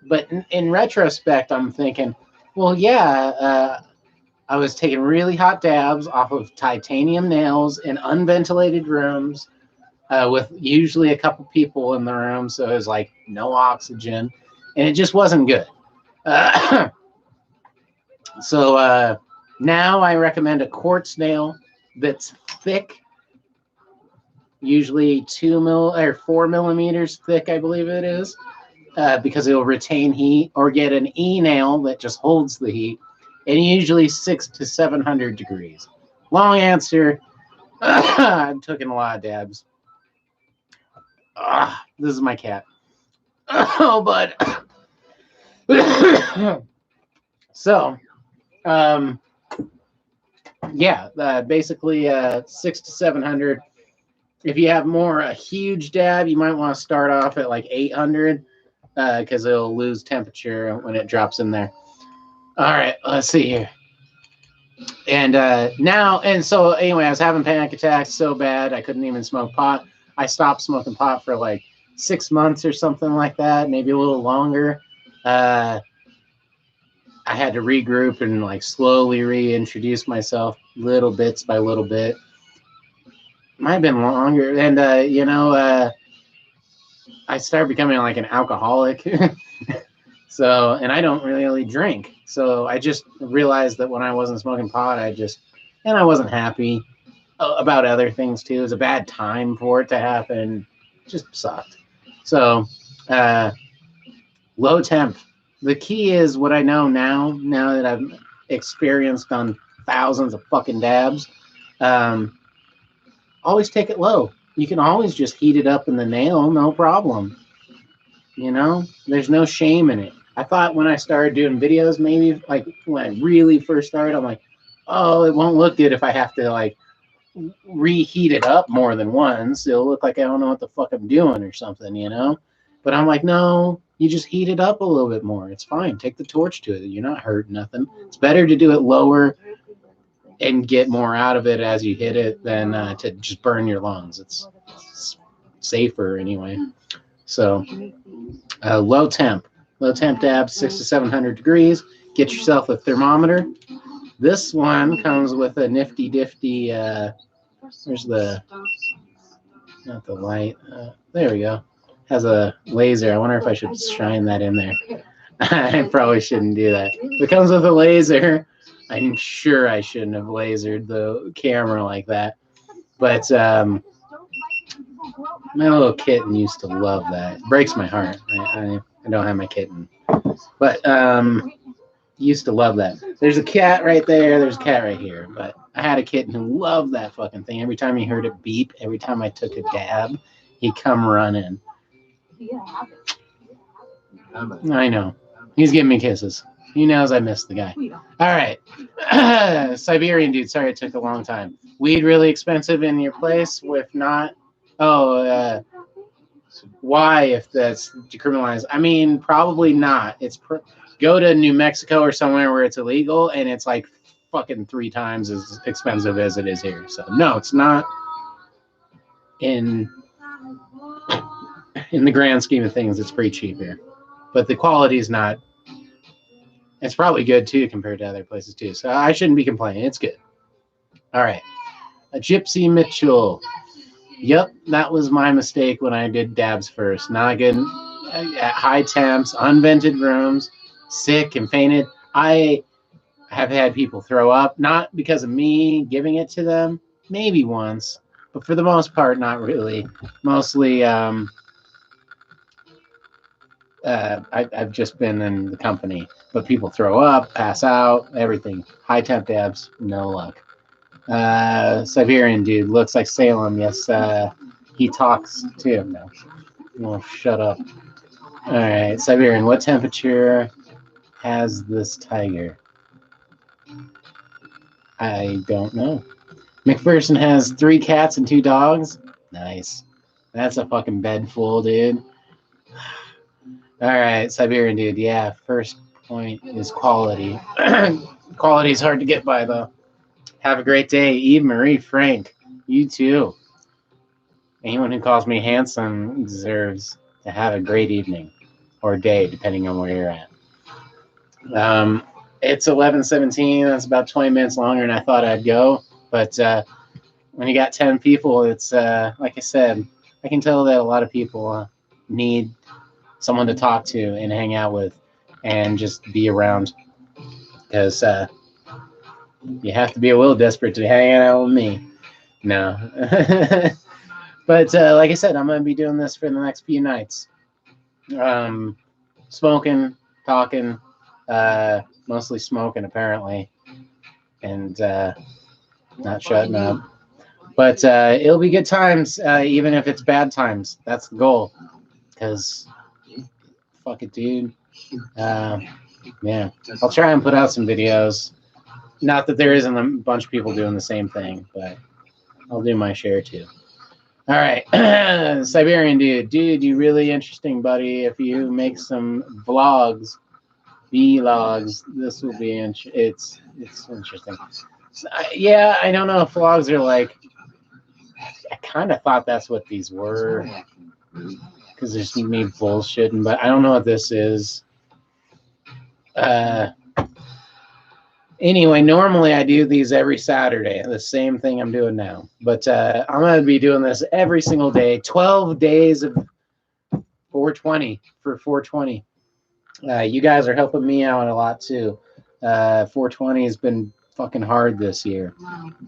but in retrospect, I'm thinking, well, yeah, I was taking really hot dabs off of titanium nails in unventilated rooms with usually a couple people in the room, so it was like no oxygen, and it just wasn't good. So now I recommend a quartz nail that's thick, usually 4 millimeters thick, I believe it is, because it'll retain heat, or get an E nail that just holds the heat, and usually 600 to 700 degrees. Long answer. I've taken a lot of dabs. This is my cat. Oh, bud. So, yeah, basically 600 to 700. If you have a huge dab, you might want to start off at like 800 because it'll lose temperature when it drops in there. All right, let's see here. And so anyway, I was having panic attacks so bad I couldn't even smoke pot. I stopped smoking pot for like 6 months or something like that, maybe a little longer. I had to regroup and like slowly reintroduce myself little bits by little bit. Might have been longer. And, I started becoming like an alcoholic. So, and I don't really drink. So I just realized that when I wasn't smoking pot, I wasn't happy about other things too. It was a bad time for it to happen. It just sucked. So, low temp. The key is what I know now that I've experienced on thousands of fucking dabs. Always take it low. You can always just heat it up in the nail, no problem. You know, there's no shame in it. I thought when I started doing videos, maybe like when I really first started, I'm like, oh, it won't look good if I have to like reheat it up more than once. It'll look like I don't know what the fuck I'm doing or something, you know? But I'm like, no, you just heat it up a little bit more. It's fine. Take the torch to it. You're not hurting nothing. It's better to do it lower and get more out of it as you hit it than to just burn your lungs. It's safer anyway. So low temp dab, 600 to 700 degrees. Get yourself a thermometer. This one comes with a nifty difty. Where's not the light? There we go. Has a laser. I wonder if I should shine that in there. I probably shouldn't do that. It comes with a laser. I'm sure I shouldn't have lasered the camera like that. But my little kitten used to love that. It breaks my heart. I don't have my kitten. But used to love that. There's a cat right there. There's a cat right here. But I had a kitten who loved that fucking thing. Every time he heard it beep, every time I took a dab, he'd come running. I know. He's giving me kisses. He knows I miss the guy. All right. Siberian dude. Sorry it took a long time. Weed really expensive in your place? If not, why if that's decriminalized? I mean, probably not. Go to New Mexico or somewhere where it's illegal and it's like fucking 3 times as expensive as it is here. So no, it's not in the grand scheme of things. It's pretty cheap here, but the quality is not. It's probably good too compared to other places too. So I shouldn't be complaining. It's good. All right. A Gypsy Mitchell. Yep, that was my mistake when I did dabs first. Not good at high temps, unvented rooms, sick and fainted. I have had people throw up, not because of me giving it to them, maybe once, but for the most part, not really. Mostly, I've just been in the company, but people throw up, pass out, everything. High temp dabs, no luck. Siberian dude looks like Salem. Yes, he talks too. No, well, shut up. All right, Siberian. What temperature has this tiger? I don't know. McPherson has 3 cats and 2 dogs. Nice. That's a fucking bed full, dude. All right, Siberian dude. Yeah, first point is quality. Quality is hard to get by, though. Have a great day, Eve Marie Frank. You too. Anyone who calls me handsome deserves to have a great evening or day, depending on where you're at. It's 11:17. That's about 20 minutes longer than I thought I'd go. But when you got 10 people, it's like I said, I can tell that a lot of people need someone to talk to and hang out with and just be around, because you have to be a little desperate to be hanging out with me. No. But like I said, I'm going to be doing this for the next few nights. Smoking, talking, mostly smoking apparently, and not shutting up. But it'll be good times, even if it's bad times. That's the goal. Because, fuck it, dude. Yeah, I'll try and put out some videos. Not that there isn't a bunch of people doing the same thing, but I'll do my share too. All right, Siberian dude, you really interesting, buddy. If you make some vlogs, this will be it's interesting. Yeah, I don't know if vlogs are like. I kind of thought that's what these were, because there's me bullshitting, but I don't know what this is. Anyway, normally I do these every Saturday, the same thing I'm doing now. But I'm going to be doing this every single day, 12 days of 420 for 420. You guys are helping me out a lot too. 420 has been fucking hard this year.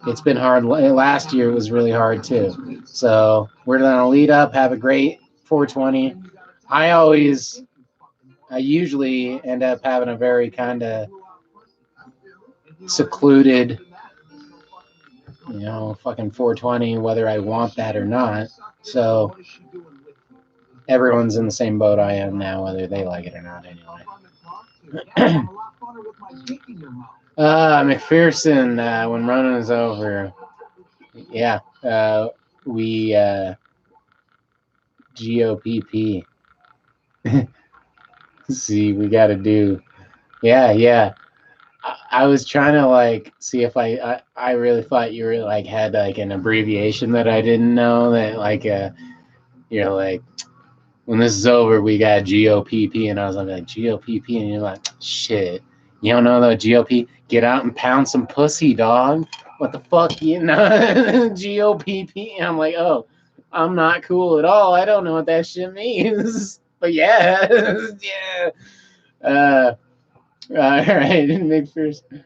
It's been hard. Last year was really hard too. So we're going to lead up, have a great 420. I usually end up having a very kind of secluded, fucking 420, whether I want that or not. So everyone's in the same boat I am now, whether they like it or not, anyway. McPherson, when running is over, yeah, we GOPP. See, we got to do, yeah. I was trying to like see if I really thought you were like had like an abbreviation that I didn't know, that like you're like, when this is over we got GOPP, and I was like GOPP, and you're like, shit, you don't know the GOP, get out and pound some pussy, dog. What the fuck, you know? GOPP. I'm like, oh, I'm not cool at all. I don't know what that shit means. But yeah, yeah. All right, McPherson.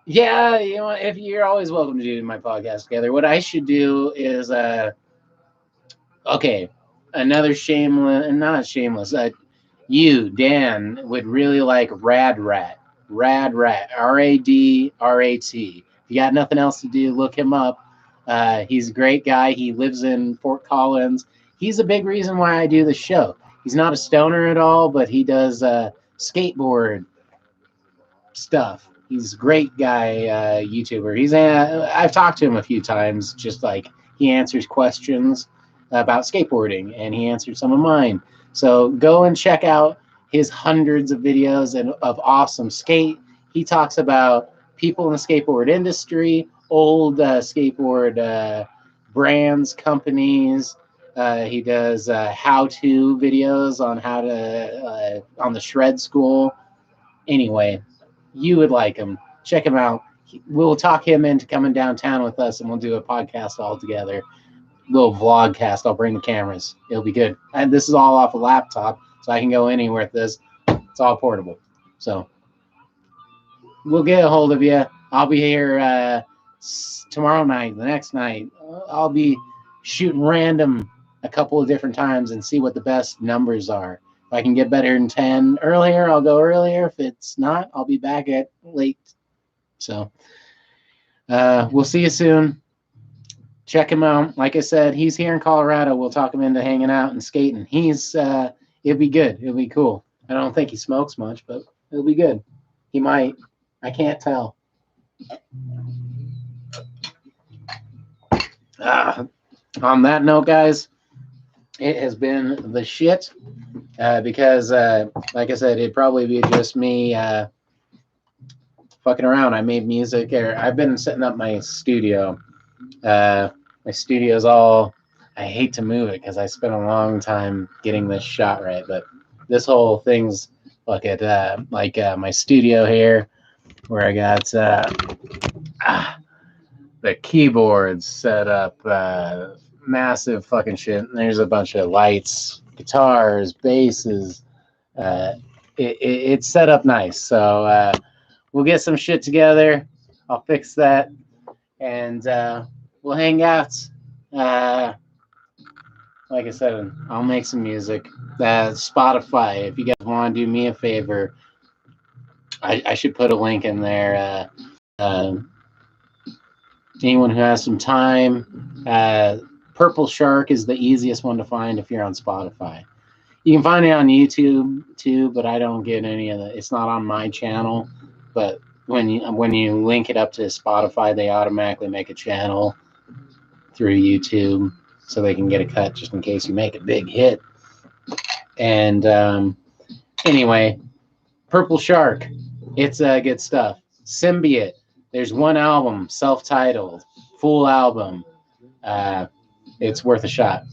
Yeah, if you're always welcome to do my podcast together. What I should do is, okay, another shameless, not shameless. You, Dan, would really like Rad Rat, RADRAT. If you got nothing else to do, look him up. He's a great guy. He lives in Fort Collins. He's a big reason why I do the show. He's not a stoner at all, but he does skateboard stuff. He's a great guy, YouTuber. I've talked to him a few times, just like he answers questions about skateboarding, and he answered some of mine. So go and check out his hundreds of videos of awesome skate. He talks about people in the skateboard industry, old skateboard brands, companies. He does how-to videos on how to on the shred school. Anyway, you would like him. Check him out. We'll talk him into coming downtown with us, and we'll do a podcast all together. Little vlogcast. I'll bring the cameras. It'll be good. And this is all off a laptop, so I can go anywhere with this. It's all portable. So we'll get a hold of you. I'll be here tomorrow night, the next night. I'll be shooting random a couple of different times and see what the best numbers are. If I can get better than 10 earlier, I'll go earlier. If it's not, I'll be back at late. So we'll see you soon. Check him out. Like I said, he's here in Colorado. We'll talk him into hanging out and skating. It'll be good. It'll be cool. I don't think he smokes much, but it'll be good. He might. I can't tell. On that note, guys, it has been the shit because, like I said, it'd probably be just me fucking around. I made music. I've been setting up my studio. My studio's all, I hate to move it because I spent a long time getting this shot right, but this whole thing's look at my studio here, where I got the keyboards set up, massive fucking shit. And there's a bunch of lights, guitars, basses. It's set up nice. So we'll get some shit together. I'll fix that, and we'll hang out. Like I said, I'll make some music. Spotify, if you guys want to do me a favor, I should put a link in there. Anyone who has some time, Purple Shark is the easiest one to find if you're on Spotify. You can find it on YouTube too, but I don't get any of it. It's not on my channel, but when you link it up to Spotify, they automatically make a channel through YouTube. so they can get a cut just in case you make a big hit. And anyway, Purple Shark, it's good stuff. Symbiote, there's one album, self-titled, full album. It's worth a shot.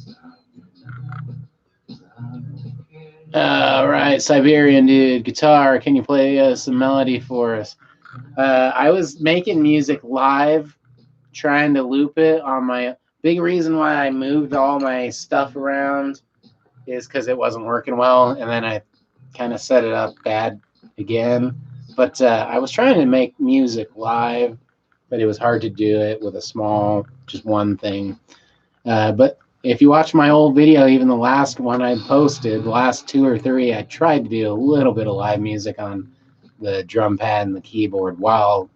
All right, Siberian dude, guitar, can you play some melody for us? I was making music live, trying to loop it on my... Big reason why I moved all my stuff around is because it wasn't working well, and then I kind of set it up bad again. But I was trying to make music live, but it was hard to do it with a small, just one thing. But if you watch my old video, even the last one I posted, the last 2 or 3, I tried to do a little bit of live music on the drum pad and the keyboard while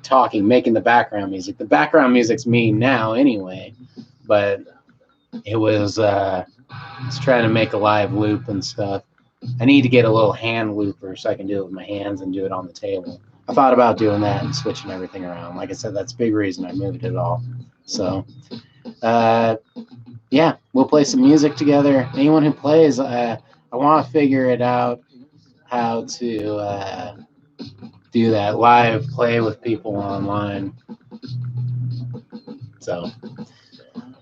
talking, making the background music. The background music's me now anyway, but it was trying to make a live loop and stuff. I need to get a little hand looper so I can do it with my hands and do it on the table. I thought about doing that and switching everything around. Like I said, that's a big reason I moved it all. So, yeah, we'll play some music together. Anyone who plays, I want to figure it out how to do that live play with people online. So,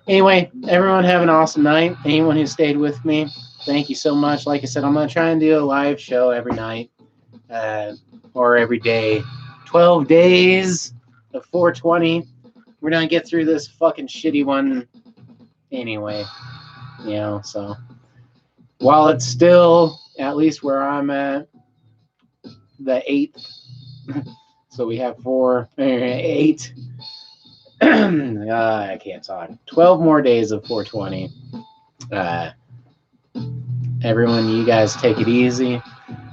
anyway, everyone have an awesome night. Anyone who stayed with me, thank you so much. Like I said, I'm going to try and do a live show every night or every day. 12 days of 420. We're going to get through this fucking shitty one anyway. You know, so while it's still, at least where I'm at, the 8th. So we have 8. I can't talk. 12 more days of 420. Everyone, you guys take it easy.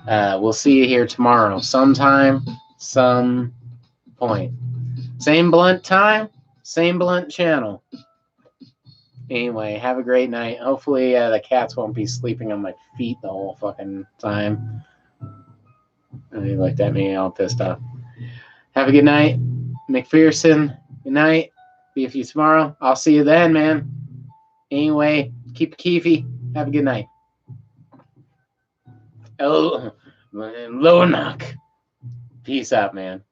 We'll see you here tomorrow, sometime, some point. Same blunt time, same blunt channel. Anyway, have a great night. Hopefully the cats won't be sleeping on my feet the whole fucking time. And he looked at me all pissed off. Have a good night. McPherson, good night. Be with you tomorrow. I'll see you then, man. Anyway, keep it keefy. Have a good night. Oh, low knock. Peace out, man.